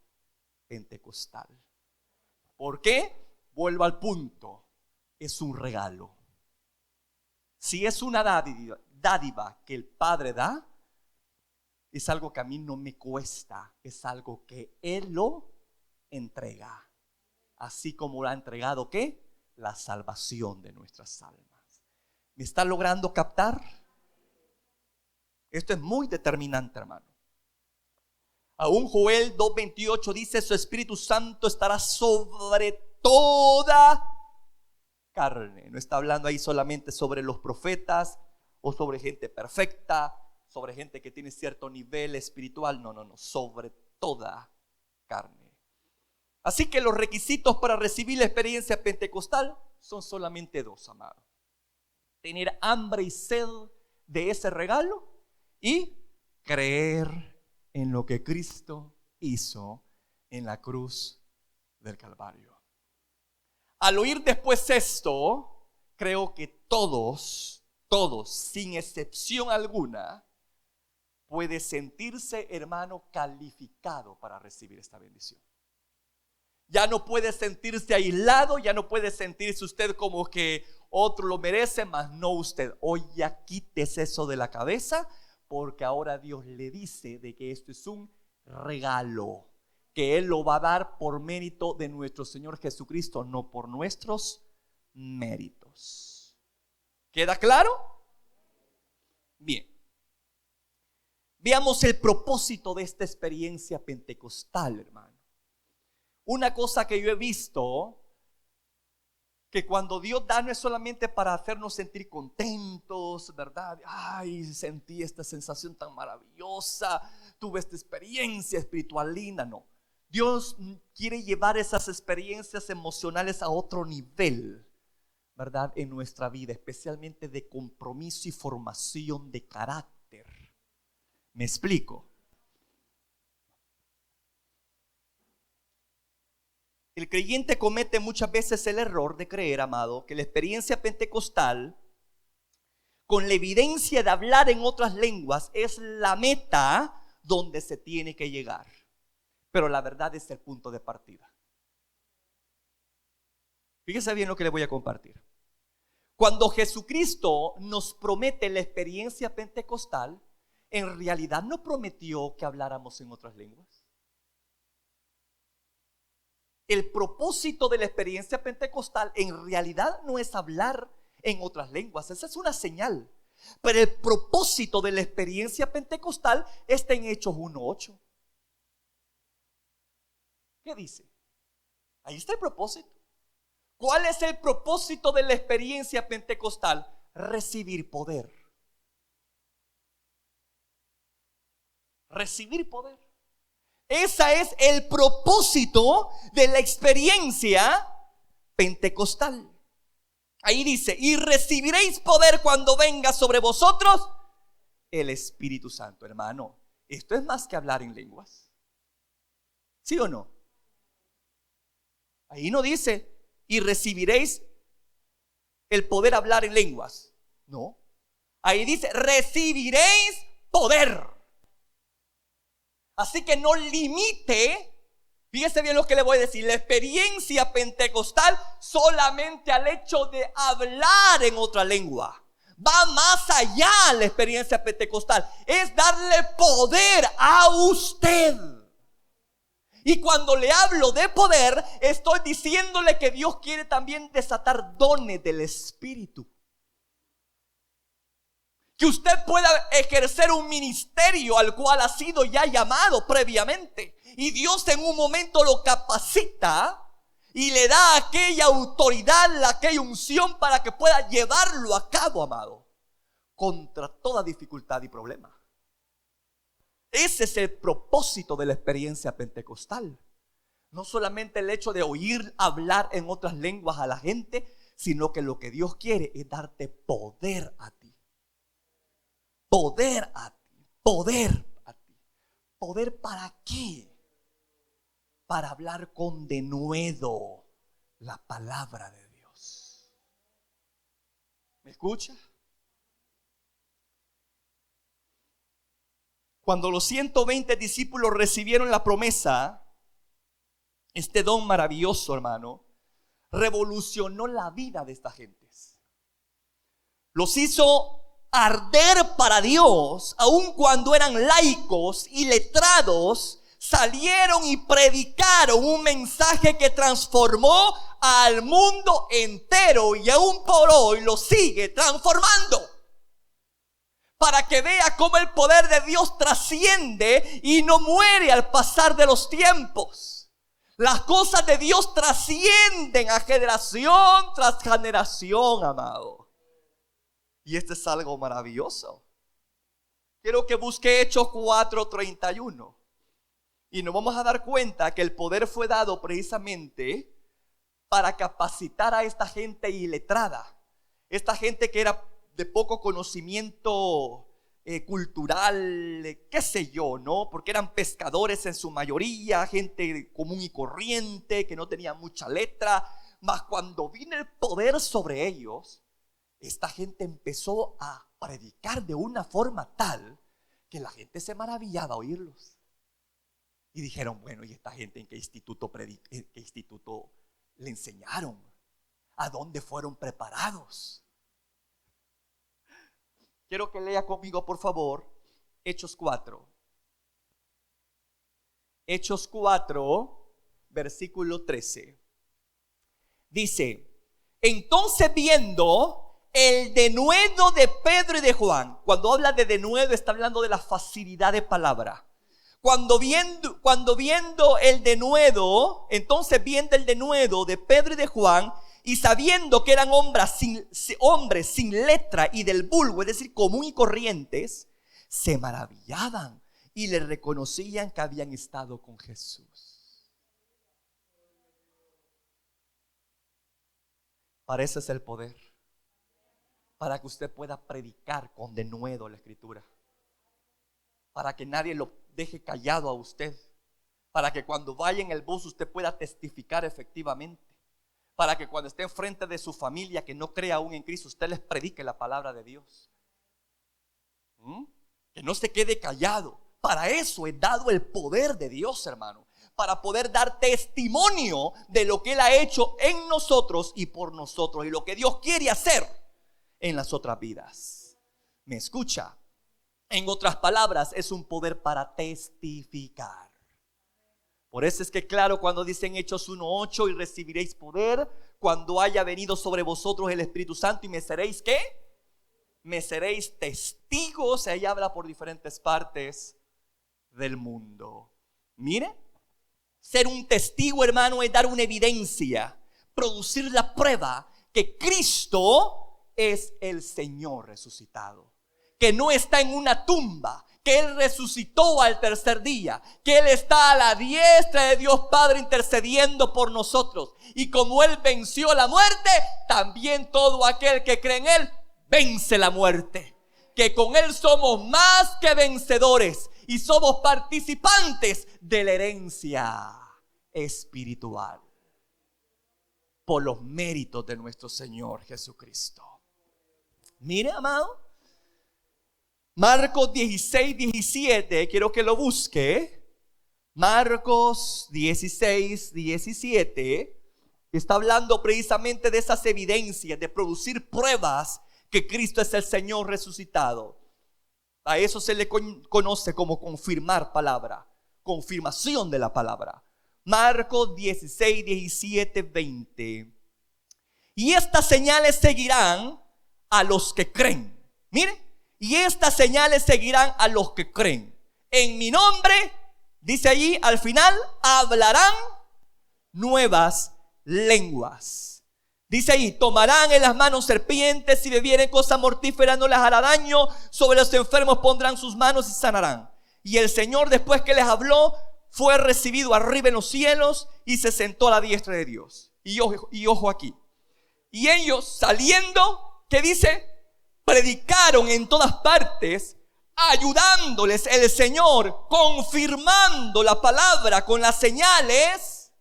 pentecostal. ¿Por qué? Vuelvo al punto, es un regalo. Si es una dádiva que el Padre da, es algo que a mí no me cuesta, es algo que Él lo entrega. Así como lo ha entregado, ¿qué? La salvación de nuestras almas. ¿Me está logrando captar? Esto es muy determinante, hermano. Aún Joel 2:28 dice: su Espíritu Santo estará sobre toda carne. No está hablando ahí solamente sobre los profetas o sobre gente perfecta, sobre gente que tiene cierto nivel espiritual. No, sobre toda carne. Así que los requisitos para recibir la experiencia pentecostal son solamente dos, amado. Tener hambre y sed de ese regalo y creer en lo que Cristo hizo en la cruz del Calvario. Al oír después esto, creo que todos, sin excepción alguna, puede sentirse, hermano, calificado para recibir esta bendición. Ya no puede sentirse aislado, ya no puede sentirse usted como que otro lo merece, mas no usted. Hoy ya quítese eso de la cabeza, porque ahora Dios le dice de que esto es un regalo, que Él lo va a dar por mérito de nuestro Señor Jesucristo, no por nuestros méritos. ¿Queda claro? Bien. Veamos el propósito de esta experiencia pentecostal, hermano. Una cosa que yo he visto, que cuando Dios da no es solamente para hacernos sentir contentos, ¿verdad? Ay, sentí esta sensación tan maravillosa, tuve esta experiencia espiritual linda, no. Dios quiere llevar esas experiencias emocionales a otro nivel, ¿verdad? En nuestra vida, especialmente de compromiso y formación de carácter. ¿Me explico? El creyente comete muchas veces el error de creer, amado, que la experiencia pentecostal, con la evidencia de hablar en otras lenguas, es la meta donde se tiene que llegar. Pero la verdad es el punto de partida. Fíjese bien lo que le voy a compartir. Cuando Jesucristo nos promete la experiencia pentecostal, en realidad no prometió que habláramos en otras lenguas. El propósito de la experiencia pentecostal en realidad no es hablar en otras lenguas, esa es una señal. Pero el propósito de la experiencia pentecostal está en Hechos 1:8. ¿Qué dice? Ahí está el propósito. ¿Cuál es el propósito de la experiencia pentecostal? Recibir poder. Recibir poder. Ese es el propósito de la experiencia pentecostal. Ahí dice: y recibiréis poder cuando venga sobre vosotros el Espíritu Santo. Hermano, esto es más que hablar en lenguas. ¿Sí o no? Ahí no dice: y recibiréis el poder hablar en lenguas. No. Ahí dice: recibiréis poder. Así que no limite, fíjese bien lo que le voy a decir, la experiencia pentecostal solamente al hecho de hablar en otra lengua. Va más allá la experiencia pentecostal, es darle poder a usted. Y cuando le hablo de poder, estoy diciéndole que Dios quiere también desatar dones del Espíritu. Que usted pueda ejercer un ministerio al cual ha sido ya llamado previamente. Y Dios en un momento lo capacita y le da aquella autoridad, aquella unción para que pueda llevarlo a cabo, amado, contra toda dificultad y problema. Ese es el propósito de la experiencia pentecostal. No solamente el hecho de oír hablar en otras lenguas a la gente, sino que lo que Dios quiere es darte poder a ti. Poder a ti, poder a ti. ¿Poder para qué? Para hablar con denuedo la palabra de Dios. ¿Me escucha? Cuando los 120 discípulos recibieron la promesa, este don maravilloso, hermano, revolucionó la vida de estas gentes. Los hizo arder para Dios, aun cuando eran laicos y letrados. Salieron y predicaron un mensaje que transformó al mundo entero y aún por hoy lo sigue transformando. Para que vea cómo el poder de Dios trasciende y no muere al pasar de los tiempos. Las cosas de Dios trascienden a generación tras generación, amado. Y esto es algo maravilloso. Quiero que busque Hechos 4:31. Y nos vamos a dar cuenta que el poder fue dado precisamente para capacitar a esta gente iletrada, esta gente que era de poco conocimiento cultural, qué sé yo, ¿no? Porque eran pescadores en su mayoría, gente común y corriente, que no tenía mucha letra. Mas cuando vino el poder sobre ellos, esta gente empezó a predicar de una forma tal que la gente se maravillaba a oírlos. Y dijeron, bueno, ¿y esta gente en qué instituto le enseñaron? ¿A dónde fueron preparados? Quiero que lea conmigo, por favor, Hechos 4. Hechos 4, versículo 13. Dice, entonces viendo el denuedo de Pedro y de Juan. Cuando habla de denuedo está hablando de la facilidad de palabra. Cuando viendo el denuedo, entonces viendo el denuedo de Pedro y de Juan, y sabiendo que eran hombres sin letra y del vulgo, es decir, común y corrientes, se maravillaban y le reconocían que habían estado con Jesús. Para eso es el poder, para que usted pueda predicar con denuedo la Escritura, para que nadie lo deje callado a usted, para que cuando vaya en el bus usted pueda testificar efectivamente, para que cuando esté enfrente de su familia que no crea aún en Cristo, usted les predique la palabra de Dios. Que no se quede callado. Para eso es dado el poder de Dios, hermano, para poder dar testimonio de lo que Él ha hecho en nosotros y por nosotros, y lo que Dios quiere hacer en las otras vidas. ¿Me escucha? En otras palabras, es un poder para testificar. Por eso es que claro, cuando dicen Hechos 1:8, y recibiréis poder cuando haya venido sobre vosotros el Espíritu Santo, y me seréis ¿qué? Me seréis testigos. Ahí habla por diferentes partes del mundo. Mire, ser un testigo, hermano, es dar una evidencia, producir la prueba que Cristo es el Señor resucitado, que no está en una tumba, que Él resucitó al tercer día, que Él está a la diestra de Dios Padre intercediendo por nosotros. Y como Él venció la muerte, también todo aquel que cree en Él vence la muerte. Que con Él somos más que vencedores y somos participantes de la herencia espiritual por los méritos de nuestro Señor Jesucristo. Mire, amado, Marcos 16:17, quiero que lo busque. Marcos 16:17 está hablando precisamente de esas evidencias, de producir pruebas que Cristo es el Señor resucitado. A eso se le conoce como confirmar palabra, confirmación de la palabra. Marcos 16:17, 20. Y estas señales seguirán a los que creen. Miren. Y estas señales seguirán a los que creen. En mi nombre, dice allí al final, hablarán nuevas lenguas. Dice ahí, tomarán en las manos serpientes, si bebieren cosa mortífera no les hará daño, sobre los enfermos pondrán sus manos y sanarán. Y el Señor, después que les habló, fue recibido arriba en los cielos y se sentó a la diestra de Dios. Y ojo aquí. Y ellos saliendo, ¿qué dice? Predicaron en todas partes, ayudándoles el Señor, confirmando la palabra con las señales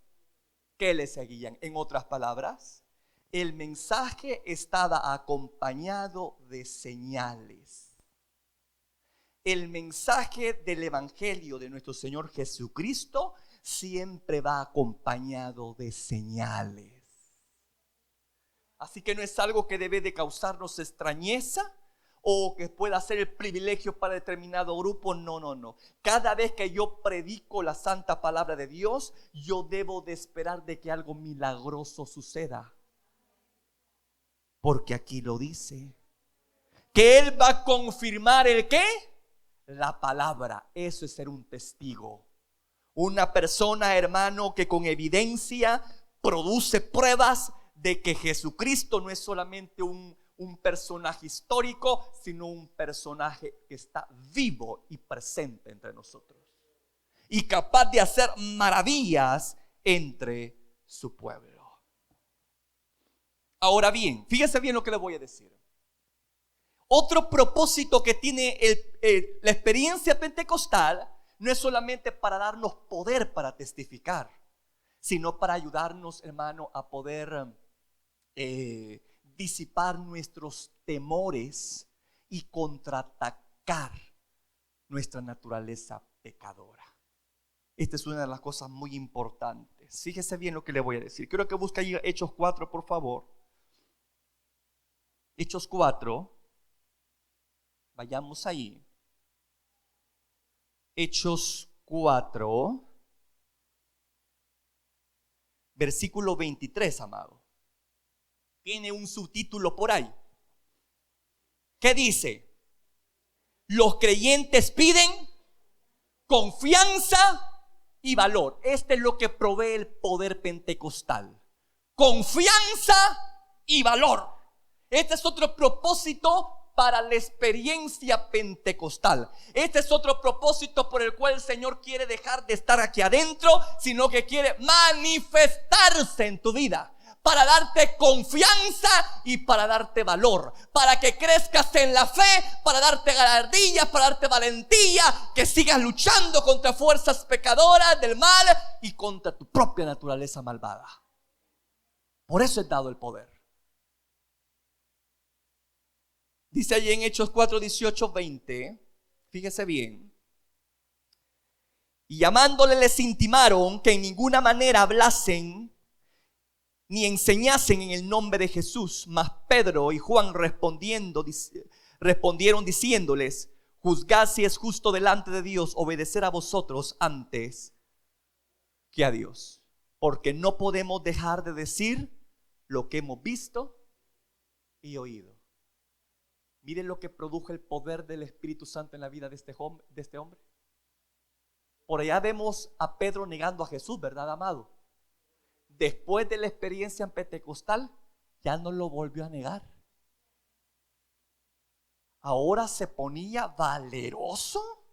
que le seguían. En otras palabras, el mensaje estaba acompañado de señales. El mensaje del evangelio de nuestro Señor Jesucristo siempre va acompañado de señales. Así que no es algo que debe de causarnos extrañeza o que pueda ser el privilegio para determinado grupo. No. Cada vez que yo predico la santa palabra de Dios, yo debo de esperar de que algo milagroso suceda. Porque aquí lo dice, que Él va a confirmar ¿el qué? La palabra. Eso es ser un testigo. Una persona, hermano, que con evidencia produce pruebas de que Jesucristo no es solamente un personaje histórico, sino un personaje que está vivo y presente entre nosotros. y capaz de hacer maravillas entre su pueblo. Ahora bien, fíjese bien lo que le voy a decir. Otro propósito que tiene la experiencia pentecostal no es solamente para darnos poder para testificar, sino para ayudarnos, hermano, a poder disipar nuestros temores y contraatacar nuestra naturaleza pecadora. Esta es una de las cosas muy importantes. Fíjese bien lo que le voy a decir. Quiero que busque ahí Hechos 4, por favor. Hechos 4. Vayamos ahí. Hechos 4, versículo 23, amado. Tiene un subtítulo por ahí. ¿Qué dice? Los creyentes piden confianza y valor. Este es lo que provee el poder pentecostal. Confianza y valor. Este es otro propósito para la experiencia pentecostal. Este es otro propósito por el cual el Señor quiere dejar de estar aquí adentro, sino que quiere manifestarse en tu vida, para darte confianza y para darte valor, para que crezcas en la fe, para darte gallardía, para darte valentía, que sigas luchando contra fuerzas pecadoras del mal y contra tu propia naturaleza malvada. Por eso es dado el poder. Dice allí en Hechos 4, 18, 20, fíjese bien. Y llamándole les intimaron que en ninguna manera hablasen ni enseñasen en el nombre de Jesús. Mas Pedro y Juan respondieron diciéndoles: juzgad si es justo delante de Dios obedecer a vosotros antes que a Dios. Porque no podemos dejar de decir lo que hemos visto y oído. Miren lo que produjo el poder del Espíritu Santo en la vida de este hombre. Por allá vemos a Pedro negando a Jesús, ¿verdad, amado? Después de la experiencia en Pentecostal, ya no lo volvió a negar. Ahora se ponía valeroso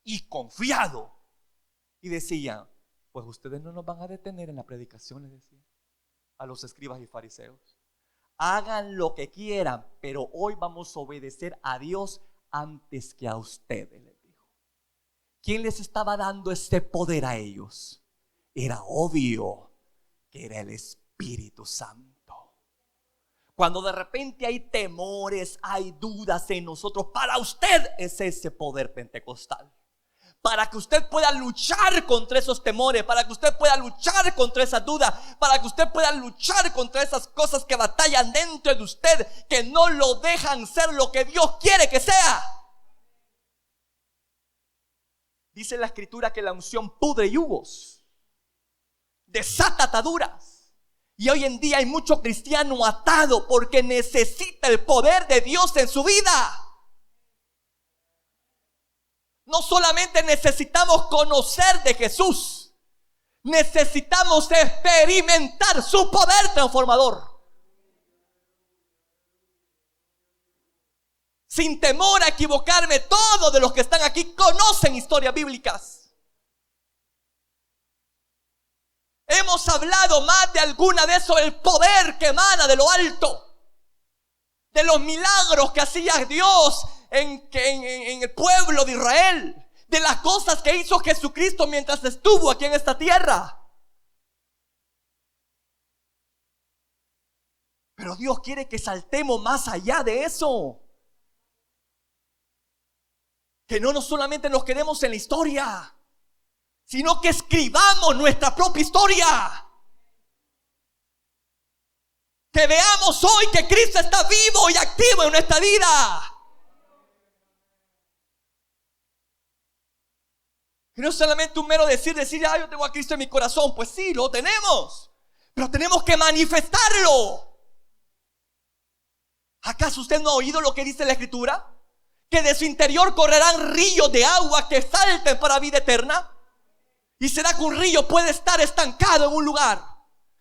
y confiado. Y decía: pues ustedes no nos van a detener en la predicación, les decía a los escribas y fariseos. Hagan lo que quieran, pero hoy vamos a obedecer a Dios antes que a ustedes, les dijo. ¿Quién les estaba dando este poder a ellos? Era obvio que era el Espíritu Santo. Cuando de repente hay temores, hay dudas en nosotros, para usted es ese poder pentecostal. Para que usted pueda luchar contra esos temores, para que usted pueda luchar contra esas dudas, para que usted pueda luchar contra esas cosas que batallan dentro de usted, que no lo dejan ser lo que Dios quiere que sea. Dice la Escritura que la unción pudre yugos, desata ataduras. Y hoy en día hay mucho cristiano atado porque necesita el poder de Dios en su vida. No solamente necesitamos conocer de Jesús, necesitamos experimentar su poder transformador. Sin temor a equivocarme, todos de los que están aquí conocen historias bíblicas. Hemos hablado más de alguna de eso, el poder que emana de lo alto, de los milagros que hacía Dios en el pueblo de Israel, de las cosas que hizo Jesucristo mientras estuvo aquí en esta tierra. Pero Dios quiere que saltemos más allá de eso, que no solamente nos quedemos en la historia, sino que escribamos nuestra propia historia. Que veamos hoy que Cristo está vivo y activo en nuestra vida. Y no solamente un mero decir, yo tengo a Cristo en mi corazón. Pues sí, lo tenemos, pero tenemos que manifestarlo. ¿Acaso usted no ha oído lo que dice la Escritura? Que de su interior correrán ríos de agua que salten para vida eterna. ¿Y será que un río puede estar estancado en un lugar?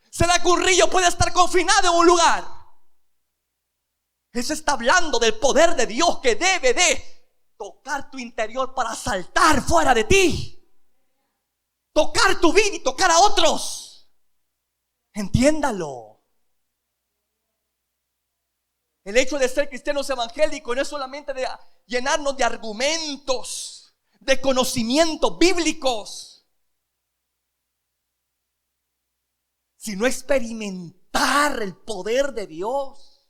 ¿Será que un río puede estar confinado en un lugar? Eso está hablando del poder de Dios que debe de tocar tu interior para saltar fuera de ti. tocar tu vida y tocar a otros. Entiéndalo. El hecho de ser cristianos evangélicos no es solamente de llenarnos de argumentos, de conocimientos bíblicos, sino experimentar el poder de Dios,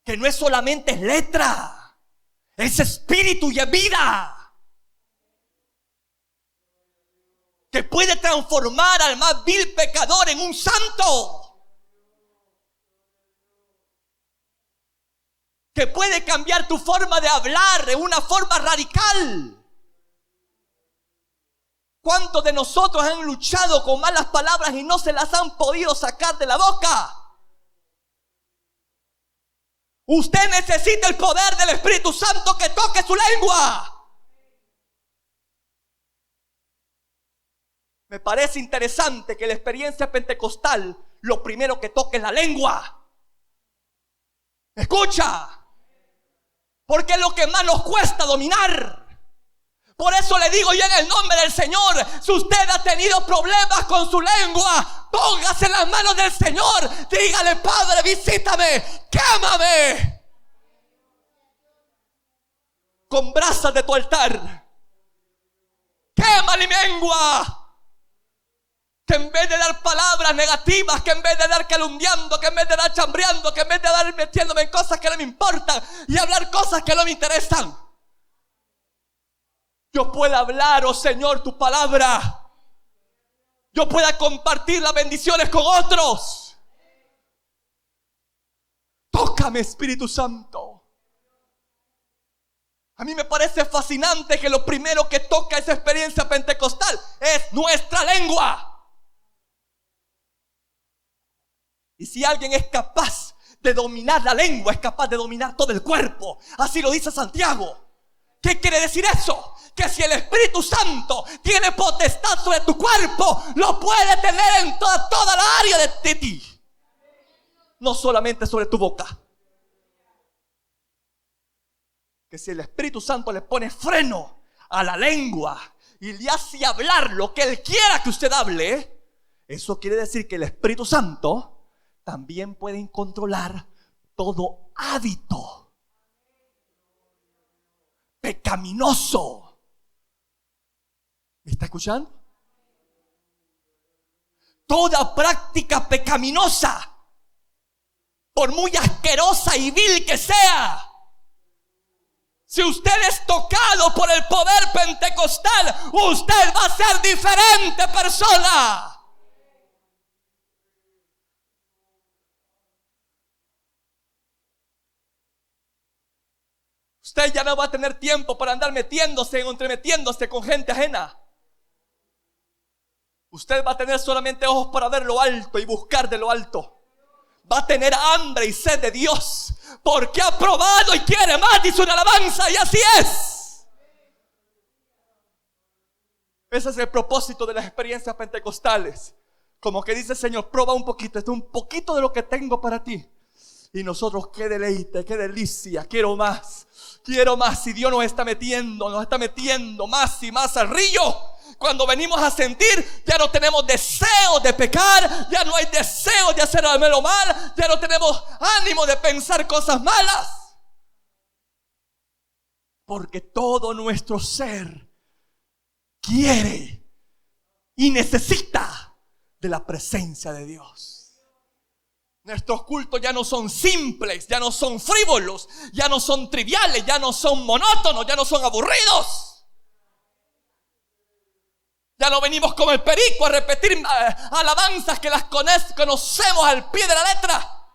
que no es solamente letra, es espíritu y es vida, que puede transformar al más vil pecador en un santo, que puede cambiar tu forma de hablar en una forma radical. ¿Cuántos de nosotros han luchado con malas palabras y no se las han podido sacar de la boca? Usted necesita el poder del Espíritu Santo que toque su lengua. Me parece interesante que la experiencia pentecostal, lo primero que toque es la lengua. Escucha. Porque es lo que más nos cuesta dominar. Por eso le digo yo en el nombre del Señor, si usted ha tenido problemas con su lengua, póngase en las manos del Señor. Dígale: Padre, visítame, quémame con brasas de tu altar. Quema mi lengua. Que en vez de dar palabras negativas, que en vez de dar calumniando, que en vez de dar chambreando, que en vez de dar metiéndome en cosas que no me importan y hablar cosas que no me interesan, yo pueda hablar, oh Señor, tu palabra. Yo pueda compartir las bendiciones con otros. Tócame, Espíritu Santo. A mí me parece fascinante que lo primero que toca esa experiencia pentecostal es nuestra lengua. Y si alguien es capaz de dominar la lengua, es capaz de dominar todo el cuerpo. Así lo dice Santiago. ¿Qué quiere decir eso? Que si el Espíritu Santo tiene potestad sobre tu cuerpo, lo puede tener en toda la área de ti. No solamente sobre tu boca. Que si el Espíritu Santo le pone freno a la lengua y le hace hablar lo que Él quiera que usted hable, eso quiere decir que el Espíritu Santo también pueden controlar todo hábito pecaminoso. ¿Me está escuchando? Toda práctica pecaminosa, por muy asquerosa y vil que sea, si usted es tocado por el poder pentecostal, usted va a ser diferente persona. Usted ya no va a tener tiempo para andar entremetiéndose con gente ajena. Usted va a tener solamente ojos para ver lo alto y buscar de lo alto. Va a tener hambre y sed de Dios, porque ha probado y quiere más, dice una alabanza, y así es. Ese es el propósito de las experiencias pentecostales. Como que dice el Señor: prueba un poquito, esto es un poquito de lo que tengo para ti. Y nosotros, qué deleite, qué delicia, quiero más. Y Dios nos está metiendo más y más al río. Cuando venimos a sentir, ya no tenemos deseo de pecar, ya no hay deseo de hacer lo mal, ya no tenemos ánimo de pensar cosas malas. Porque todo nuestro ser quiere y necesita de la presencia de Dios. Nuestros cultos ya no son simples, ya no son frívolos, ya no son triviales, ya no son monótonos, ya no son aburridos. Ya no venimos como el perico a repetir alabanzas que las conocemos al pie de la letra.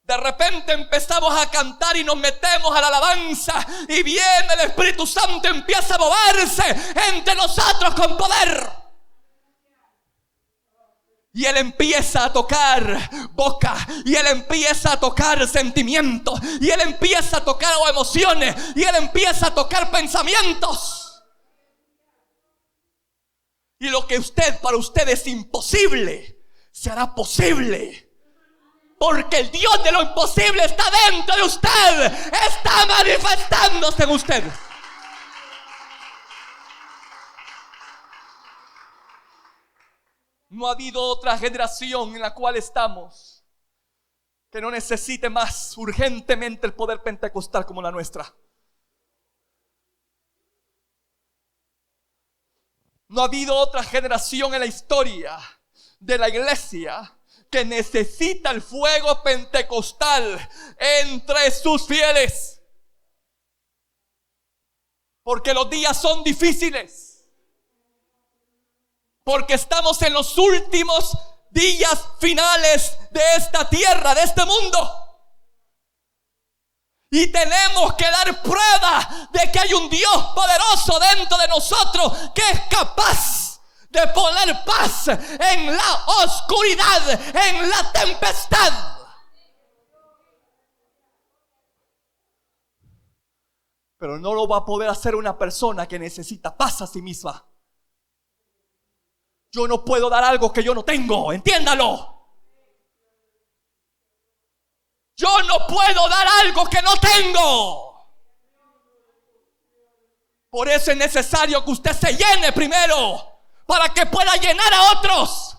De repente empezamos a cantar y nos metemos a la alabanza y viene el Espíritu Santo, empieza a moverse entre nosotros con poder. Y Él empieza a tocar boca, y Él empieza a tocar sentimientos, y Él empieza a tocar emociones, y Él empieza a tocar pensamientos. Y lo que para usted es imposible, se hará posible Porque el Dios de lo imposible está dentro de usted. Está manifestándose en usted. No ha habido otra generación en la cual estamos que no necesite más urgentemente el poder pentecostal como la nuestra. No ha habido otra generación en la historia de la iglesia que necesita el fuego pentecostal entre sus fieles. Porque los días son difíciles. Porque estamos en los últimos días finales de esta tierra, de este mundo. Y tenemos que dar prueba de que hay un Dios poderoso dentro de nosotros que es capaz de poner paz en la oscuridad, en la tempestad. Pero no lo va a poder hacer una persona que necesita paz a sí misma. Yo no puedo dar algo que yo no tengo, entiéndalo. Yo no puedo dar algo que no tengo. Por eso es necesario que usted se llene primero, para que pueda llenar a otros.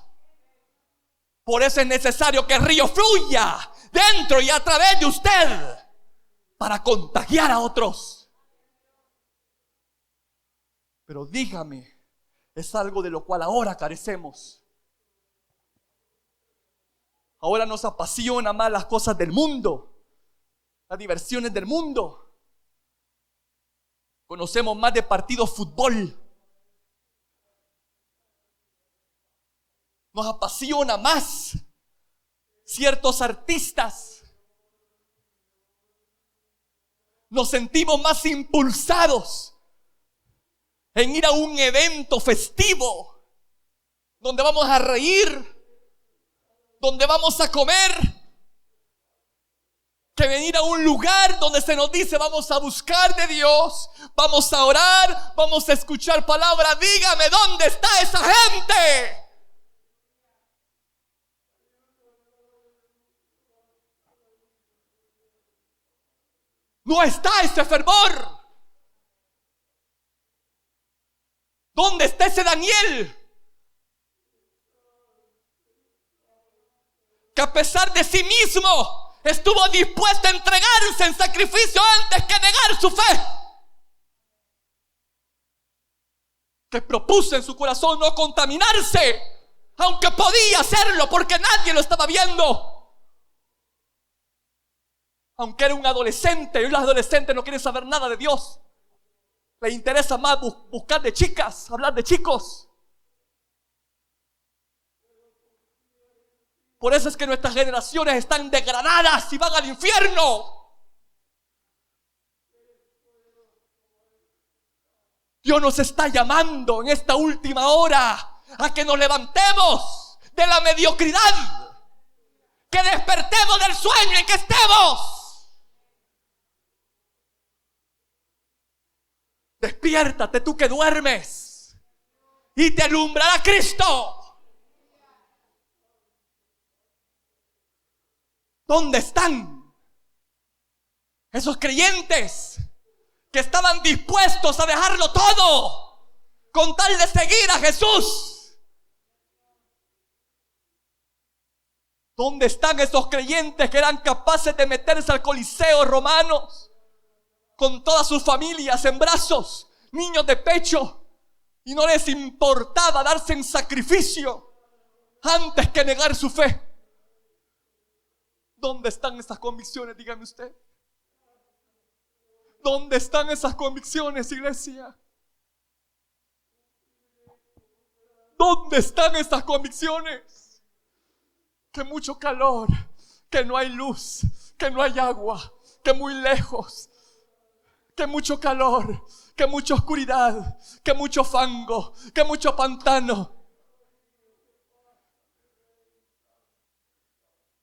Por eso es necesario que el río fluya dentro y a través de usted, para contagiar a otros. Pero dígame, es algo de lo cual ahora carecemos. Ahora nos apasiona más las cosas del mundo, las diversiones del mundo. Conocemos más de partidos de fútbol. Nos apasiona más ciertos artistas. Nos sentimos más impulsados en ir a un evento festivo donde vamos a reír, donde vamos a comer, que venir a un lugar donde se nos dice vamos a buscar de Dios, vamos a orar, vamos a escuchar palabra. Dígame, ¿dónde está esa gente? No está ese fervor. ¿Dónde está ese Daniel? Que a pesar de sí mismo estuvo dispuesto a entregarse en sacrificio antes que negar su fe. Que propuso en su corazón no contaminarse, aunque podía hacerlo porque nadie lo estaba viendo. Aunque era un adolescente, y los adolescentes no quieren saber nada de Dios. Le interesa más buscar de chicas, hablar de chicos. Por eso es que nuestras generaciones están degradadas y van al infierno. Dios nos está llamando en esta última hora a que nos levantemos de la mediocridad, que despertemos del sueño en que estemos. Despiértate tú que duermes y te alumbrará Cristo. ¿Dónde están esos creyentes que estaban dispuestos a dejarlo todo con tal de seguir a Jesús? ¿Dónde están esos creyentes que eran capaces de meterse al Coliseo romano con todas sus familias en brazos, niños de pecho, y no les importaba darse en sacrificio antes que negar su fe? ¿Dónde están esas convicciones? Dígame usted. ¿Dónde están esas convicciones, iglesia? ¿Dónde están esas convicciones? Que mucho calor, que no hay luz, que no hay agua, que muy lejos, que mucho calor, que mucha oscuridad, que mucho fango, que mucho pantano.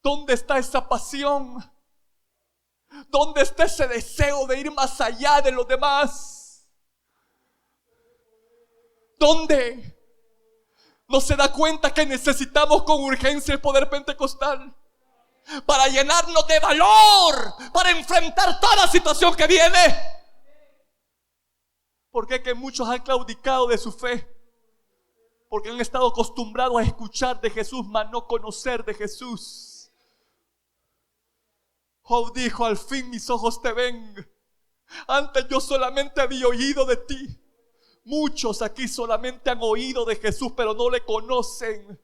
¿Dónde está esa pasión? ¿Dónde está ese deseo de ir más allá de los demás? ¿Dónde? ¿No se da cuenta que necesitamos con urgencia el poder pentecostal? para llenarnos de valor, para enfrentar toda situación que viene. ¿Por qué que muchos han claudicado de su fe? Porque han estado acostumbrados a escuchar de Jesús, mas no conocer de Jesús. Job dijo: al fin mis ojos te ven. Antes yo solamente había oído de ti. Muchos aquí solamente han oído de Jesús, pero no le conocen.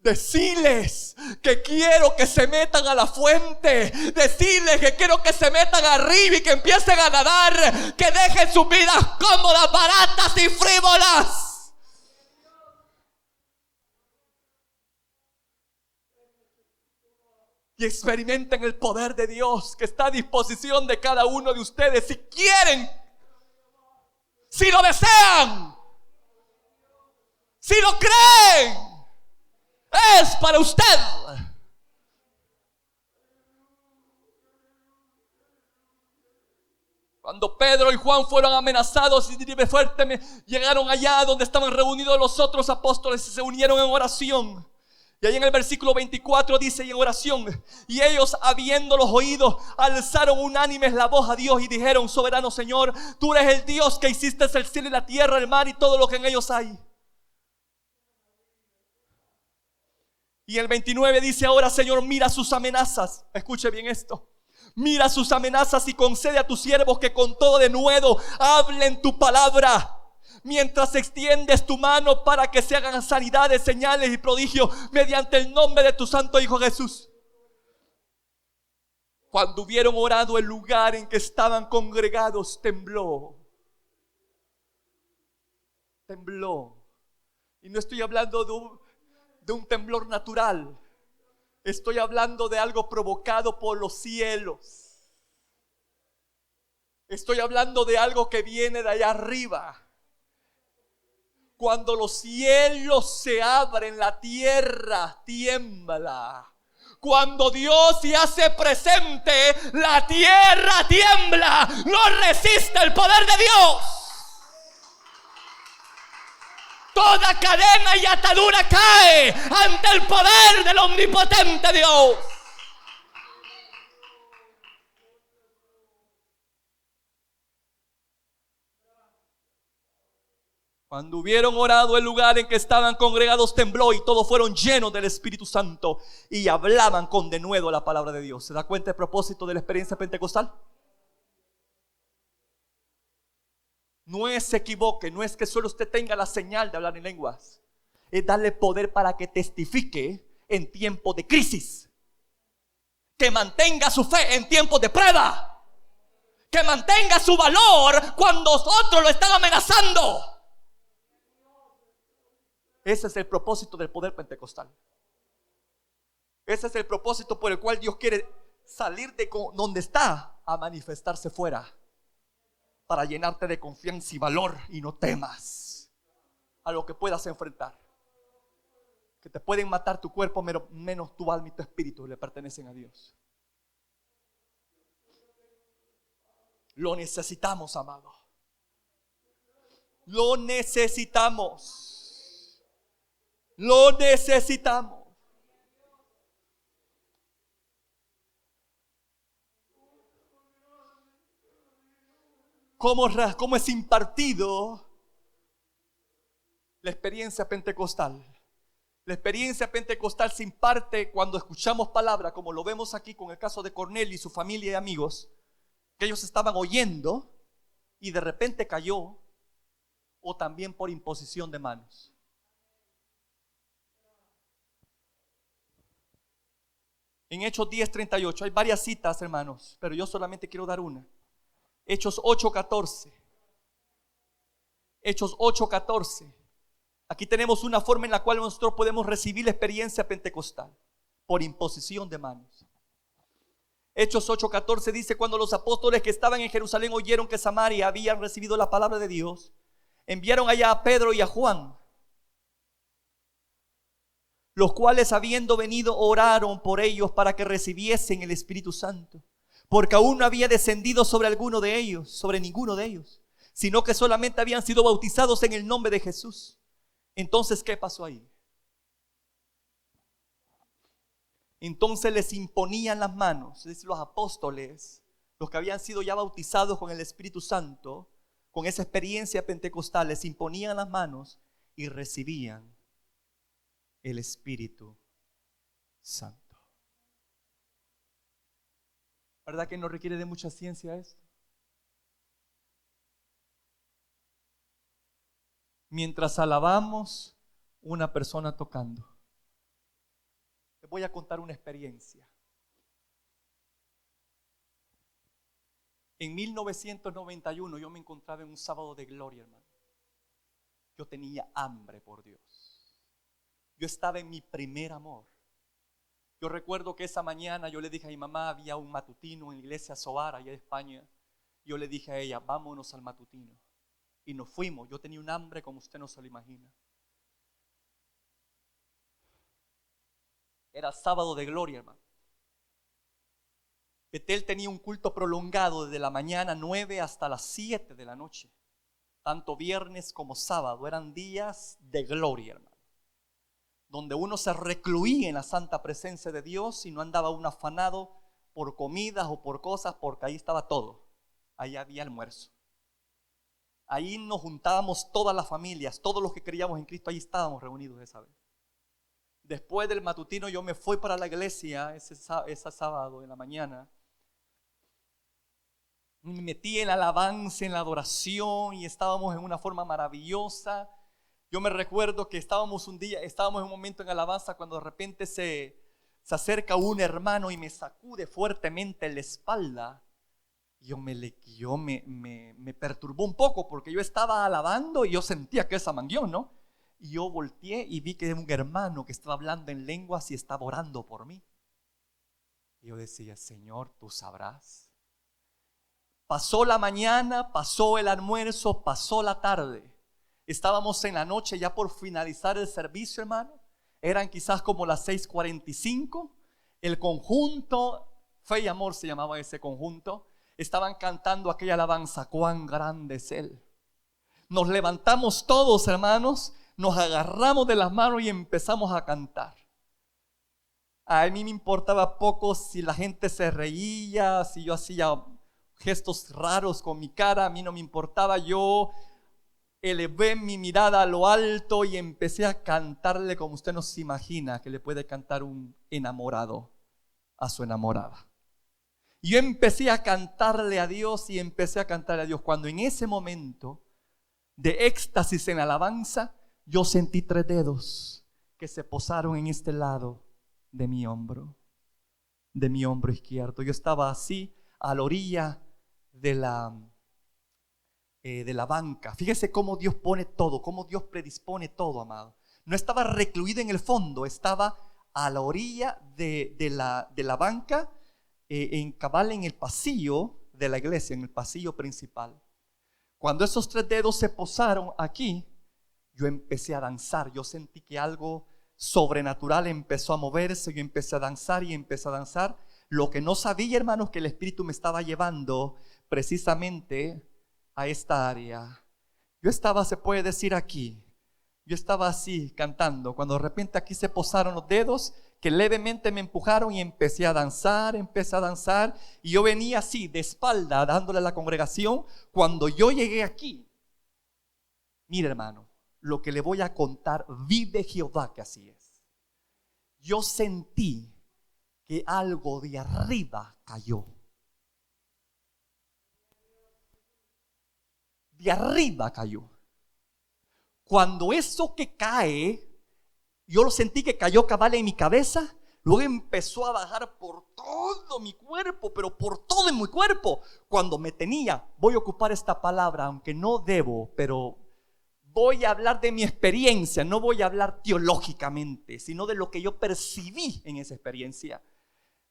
Decirles que quiero que se metan a la fuente. Decirles que quiero que se metan arriba y que empiecen a nadar. Que dejen sus vidas cómodas, baratas y frívolas. Y experimenten el poder de Dios que está a disposición de cada uno de ustedes. Si quieren, si lo desean, si lo creen, es para usted. Cuando Pedro y Juan fueron amenazados y fuertemente, llegaron allá donde estaban reunidos los otros apóstoles y se unieron en oración. Y ahí en el versículo 24 dice: y en oración, y ellos habiéndolos oído, alzaron unánimes la voz a Dios y dijeron: soberano Señor, tú eres el Dios que hiciste el cielo y la tierra, el mar y todo lo que en ellos hay. Y el 29 dice: ahora Señor, mira sus amenazas. Escuche bien esto. Mira sus amenazas y concede a tus siervos que con todo denuedo hablen tu palabra. Mientras extiendes tu mano para que se hagan sanidades, señales y prodigios mediante el nombre de tu santo Hijo Jesús. Cuando hubieron orado, el lugar en que estaban congregados tembló. Tembló. Y no estoy hablando de un temblor natural. Estoy hablando de algo provocado por los cielos. Estoy hablando de algo que viene de allá arriba. Cuando los cielos se abren, la tierra tiembla. Cuando Dios se hace presente, la tierra tiembla. No resiste el poder de Dios. Toda cadena y atadura cae ante el poder del omnipotente Dios. Cuando hubieron orado, el lugar en que estaban congregados tembló y todos fueron llenos del Espíritu Santo y hablaban con denuedo la palabra de Dios. ¿Se da cuenta el propósito de la experiencia pentecostal? No se equivoque, no es que solo usted tenga la señal de hablar en lenguas. Es darle poder para que testifique en tiempos de crisis. Que mantenga su fe en tiempos de prueba. Que mantenga su valor cuando otros lo están amenazando. Ese es el propósito del poder pentecostal. Ese es el propósito por el cual Dios quiere salir de donde está a manifestarse fuera. Para llenarte de confianza y valor y no temas a lo que puedas enfrentar. Que te pueden matar tu cuerpo, menos tu alma y tu espíritu le pertenecen a Dios. Lo necesitamos, amado. Lo necesitamos. Lo necesitamos. ¿Cómo es impartido la experiencia pentecostal? La experiencia pentecostal se imparte cuando escuchamos palabra, como lo vemos aquí con el caso de Cornelio y su familia y amigos, que ellos estaban oyendo y de repente cayó, o también por imposición de manos. En Hechos 10:38 hay varias citas, hermanos, pero yo solamente quiero dar una. Hechos 8:14. Hechos 8:14. Aquí tenemos una forma en la cual nosotros podemos recibir la experiencia pentecostal por imposición de manos. Hechos 8:14 dice: cuando los apóstoles que estaban en Jerusalén oyeron que Samaria habían recibido la palabra de Dios, enviaron allá a Pedro y a Juan, los cuales habiendo venido oraron por ellos para que recibiesen el Espíritu Santo, porque aún no había descendido sobre ninguno de ellos, sino que solamente habían sido bautizados en el nombre de Jesús. Entonces, ¿qué pasó ahí? Entonces les imponían las manos, es decir, los apóstoles, los que habían sido ya bautizados con el Espíritu Santo, con esa experiencia pentecostal, les imponían las manos y recibían el Espíritu Santo. ¿Verdad que no requiere de mucha ciencia esto? Mientras alabamos, una persona tocando. Les voy a contar una experiencia. En 1991 yo me encontraba en un sábado de gloria, hermano. Yo tenía hambre por Dios. Yo estaba en mi primer amor. Yo recuerdo que esa mañana yo le dije a mi mamá, había un matutino en la iglesia Soar, allá de España. Yo le dije a ella, vámonos al matutino. Y nos fuimos. Yo tenía un hambre como usted no se lo imagina. Era sábado de gloria, hermano. Betel tenía un culto prolongado desde la mañana 9 hasta las 7 de la noche. Tanto viernes como sábado eran días de gloria, hermano. Donde uno se recluía en la santa presencia de Dios y no andaba uno afanado por comidas o por cosas, porque ahí estaba todo. Ahí había almuerzo. Ahí nos juntábamos todas las familias, todos los que creíamos en Cristo, ahí estábamos reunidos esa vez. Después del matutino yo me fui para la iglesia ese sábado en la mañana. Me metí en la alabanza, en la adoración y estábamos en una forma maravillosa. Yo me recuerdo que estábamos en un momento en alabanza cuando de repente se acerca un hermano y me sacude fuertemente en la espalda. Me perturbó un poco porque yo estaba alabando y yo sentía que esa manguión, ¿no? Y yo volteé y vi que era un hermano que estaba hablando en lenguas y estaba orando por mí. Y yo decía, Señor, tú sabrás. Pasó la mañana, pasó el almuerzo, pasó la tarde. Estábamos en la noche ya por finalizar el servicio, hermano. Eran quizás como las 6:45. El conjunto, Fe y Amor se llamaba ese conjunto, estaban cantando aquella alabanza, cuán grande es Él. Nos levantamos todos, hermanos, nos agarramos de las manos y empezamos a cantar. A mí me importaba poco si la gente se reía, si yo hacía gestos raros con mi cara, a mí no me importaba. Yo elevé mi mirada a lo alto y empecé a cantarle como usted no se imagina que le puede cantar un enamorado a su enamorada. Y yo empecé a cantarle a Dios y empecé a cantarle a Dios. Cuando en ese momento de éxtasis en alabanza, yo sentí 3 dedos que se posaron en este lado de mi hombro izquierdo. Yo estaba así a la orilla de la banca. Fíjese cómo Dios pone todo, cómo Dios predispone todo, amado. No estaba recluido en el fondo, estaba a la orilla de la banca, cabal en el pasillo de la iglesia, en el pasillo principal. Cuando esos 3 dedos se posaron aquí, yo empecé a danzar. Yo sentí que algo sobrenatural empezó a moverse. Yo empecé a danzar y empecé a danzar. Lo que no sabía, hermanos, que el Espíritu me estaba llevando precisamente a esta área. Yo estaba, se puede decir, aquí. Yo estaba así cantando, cuando de repente aquí se posaron los dedos que levemente me empujaron y empecé a danzar, y yo venía así de espalda dándole a la congregación. Cuando yo llegué aquí, mire, hermano, lo que le voy a contar, vive Jehová que así es. Yo sentí que algo de arriba cayó. De arriba cayó. Cuando eso que cae, yo lo sentí que cayó cabal en mi cabeza, luego empezó a bajar por todo mi cuerpo, pero por todo en mi cuerpo. Cuando me tenía, voy a ocupar esta palabra, aunque no debo, pero voy a hablar de mi experiencia, no voy a hablar teológicamente, sino de lo que yo percibí en esa experiencia.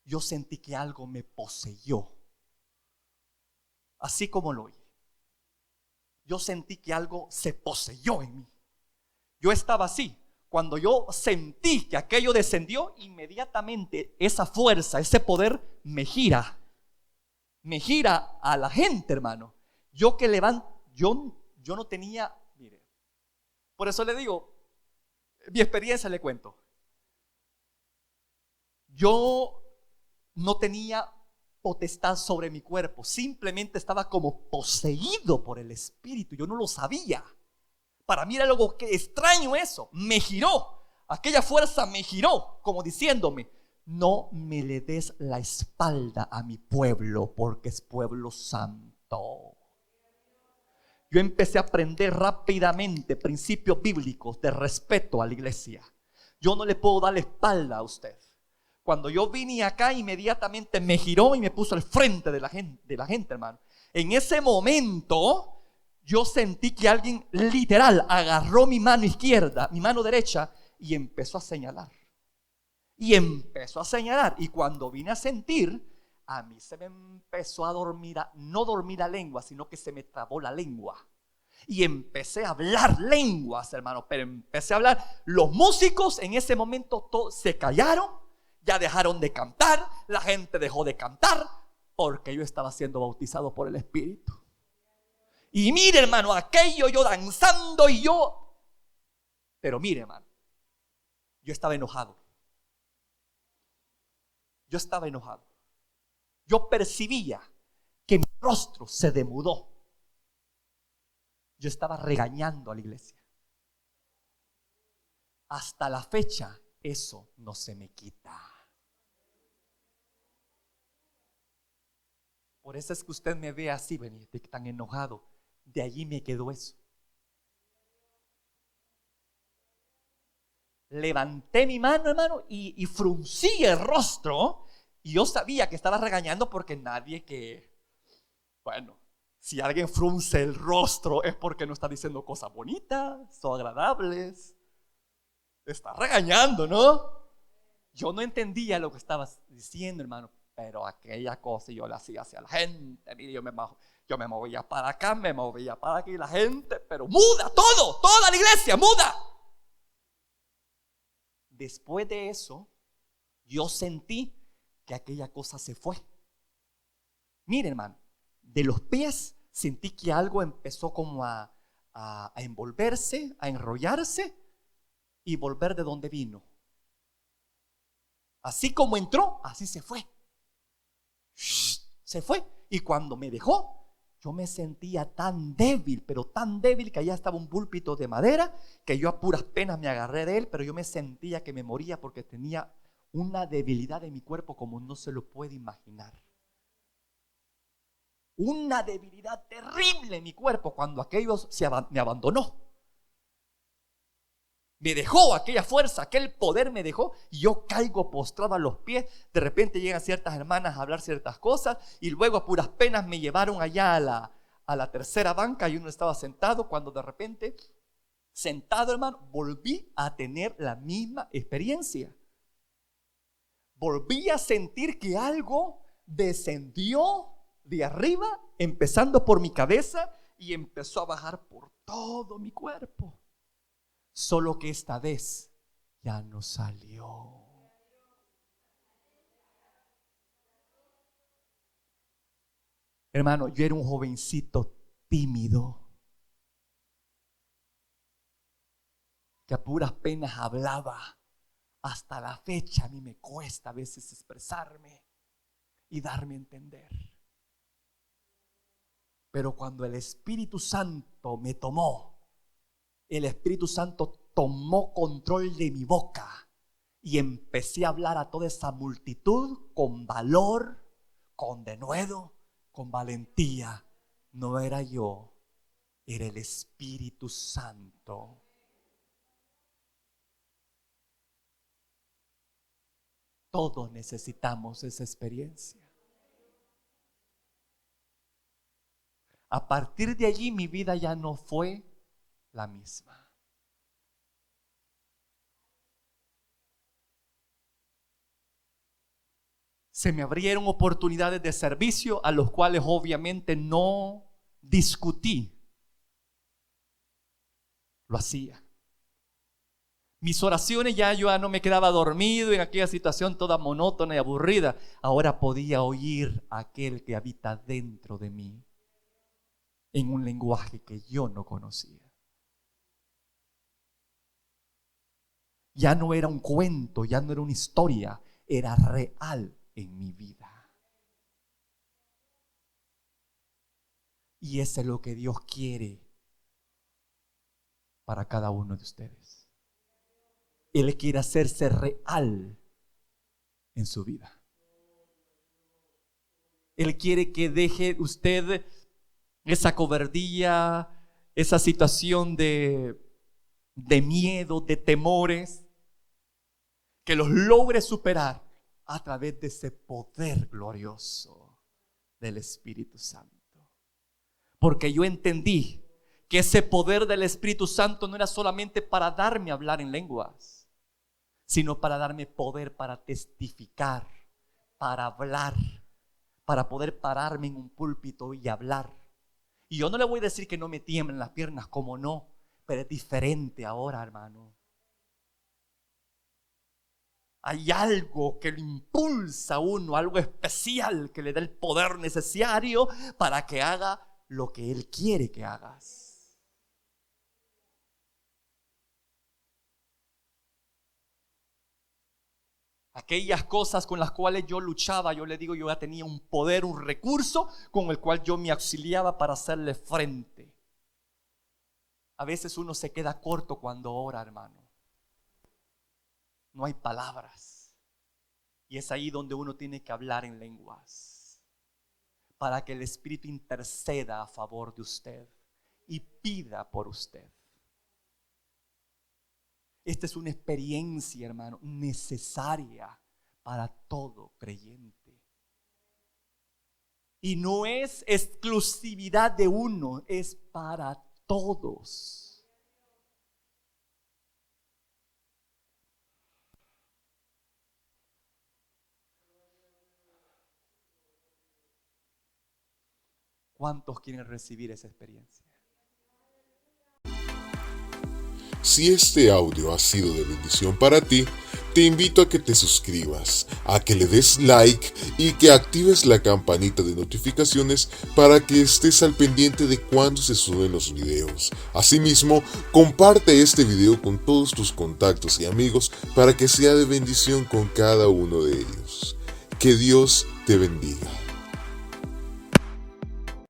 Yo sentí que algo me poseyó, así como lo oí. Yo sentí que algo se poseyó en mí. Yo estaba así. Cuando yo sentí que aquello descendió, inmediatamente esa fuerza, ese poder me gira a la gente, hermano. Yo no tenía, mire, por eso le digo, mi experiencia le cuento. yo no tenía potestad sobre mi cuerpo, simplemente estaba como poseído por el Espíritu. Yo no lo sabía. Para mí era algo que extraño eso. Me giró, aquella fuerza me giró, como diciéndome: no me le des la espalda a mi pueblo, porque es pueblo santo. Yo empecé a aprender rápidamente principios bíblicos de respeto a la iglesia. Yo no le puedo dar la espalda a usted. Cuando yo vine acá, inmediatamente me giró y me puso al frente de la gente, hermano. En ese momento yo sentí que alguien literal agarró mi mano izquierda, mi mano derecha, y empezó a señalar. Y empezó a señalar. Y cuando vine a sentir, a mí se me empezó a dormir, no dormir la lengua, sino que se me trabó la lengua. Y empecé a hablar lenguas, hermano. Pero empecé a hablar. Los músicos en ese momento todos se callaron. Ya dejaron de cantar. La gente dejó de cantar, porque yo estaba siendo bautizado por el Espíritu. Y mire, hermano, aquello, yo danzando y yo. Pero mire, hermano, yo estaba enojado. Yo estaba enojado. Yo percibía que mi rostro se demudó. Yo estaba regañando a la iglesia. Hasta la fecha, eso no se me quita. Por eso es que usted me ve así, tan enojado. De allí me quedó eso. Levanté mi mano, hermano, y fruncí el rostro. Y yo sabía que estaba regañando, porque si alguien frunce el rostro es porque no está diciendo cosas bonitas o agradables. Está regañando, ¿no? Yo no entendía lo que estaba diciendo, hermano, pero aquella cosa yo la hacía hacia la gente. Mire, yo me movía para acá, me movía para aquí, la gente, pero muda todo, toda la iglesia muda. Después de eso, yo sentí que aquella cosa se fue. Mire, hermano, de los pies sentí que algo empezó como a envolverse, a enrollarse y volver de donde vino. Así como entró, así se fue. Se fue. Y cuando me dejó, yo me sentía tan débil, pero tan débil, que allá estaba un púlpito de madera, que yo a puras penas me agarré de él, pero yo me sentía que me moría, porque tenía una debilidad en mi cuerpo como no se lo puede imaginar. Una debilidad terrible en mi cuerpo cuando aquello me abandonó. Me dejó aquella fuerza, aquel poder me dejó, y yo caigo postrado a los pies. De repente llegan ciertas hermanas a hablar ciertas cosas, y luego a puras penas me llevaron allá a la tercera banca, y uno estaba sentado, cuando de repente, sentado, hermano, volví a tener la misma experiencia. Volví a sentir que algo descendió de arriba, empezando por mi cabeza, y empezó a bajar por todo mi cuerpo. Solo que esta vez ya no salió. Hermano, yo era un jovencito tímido, que a puras penas hablaba. Hasta la fecha a mí me cuesta a veces expresarme y darme a entender. Pero cuando el Espíritu Santo me tomó, el Espíritu Santo tomó control de mi boca, y empecé a hablar a toda esa multitud con valor, con denuedo, con valentía. No era yo, era el Espíritu Santo. Todos necesitamos esa experiencia. A partir de allí mi vida ya no fue la misma. Se me abrieron oportunidades de servicio, a los cuales obviamente no discutí. Lo hacía. Mis oraciones, yo ya no me quedaba dormido en aquella situación toda monótona y aburrida. Ahora podía oír a aquel que habita dentro de mí en un lenguaje que yo no conocía. Ya no era un cuento, ya no era una historia, era real en mi vida. Y eso es lo que Dios quiere para cada uno de ustedes. Él quiere hacerse real en su vida. Él quiere que deje usted esa cobardía, esa situación de miedo, de temores, que los logre superar a través de ese poder glorioso del Espíritu Santo. Porque yo entendí que ese poder del Espíritu Santo no era solamente para darme a hablar en lenguas, sino para darme poder para testificar, para hablar, para poder pararme en un púlpito y hablar. Y yo no le voy a decir que no me tiemblen las piernas, como no, pero es diferente ahora, hermano. Hay algo que lo impulsa a uno, algo especial que le da el poder necesario para que haga lo que Él quiere que hagas. Aquellas cosas con las cuales yo luchaba, yo le digo, yo ya tenía un poder, un recurso con el cual yo me auxiliaba para hacerle frente. A veces uno se queda corto cuando ora, hermano. No hay palabras. Y es ahí donde uno tiene que hablar en lenguas, para que el Espíritu interceda a favor de usted y pida por usted. Esta es una experiencia, hermano, necesaria para todo creyente. Y no es exclusividad de uno, es para todos. ¿Cuántos quieren recibir esa experiencia? Si este audio ha sido de bendición para ti, te invito a que te suscribas, a que le des like y que actives la campanita de notificaciones para que estés al pendiente de cuando se suben los videos. Asimismo, comparte este video con todos tus contactos y amigos para que sea de bendición con cada uno de ellos. Que Dios te bendiga.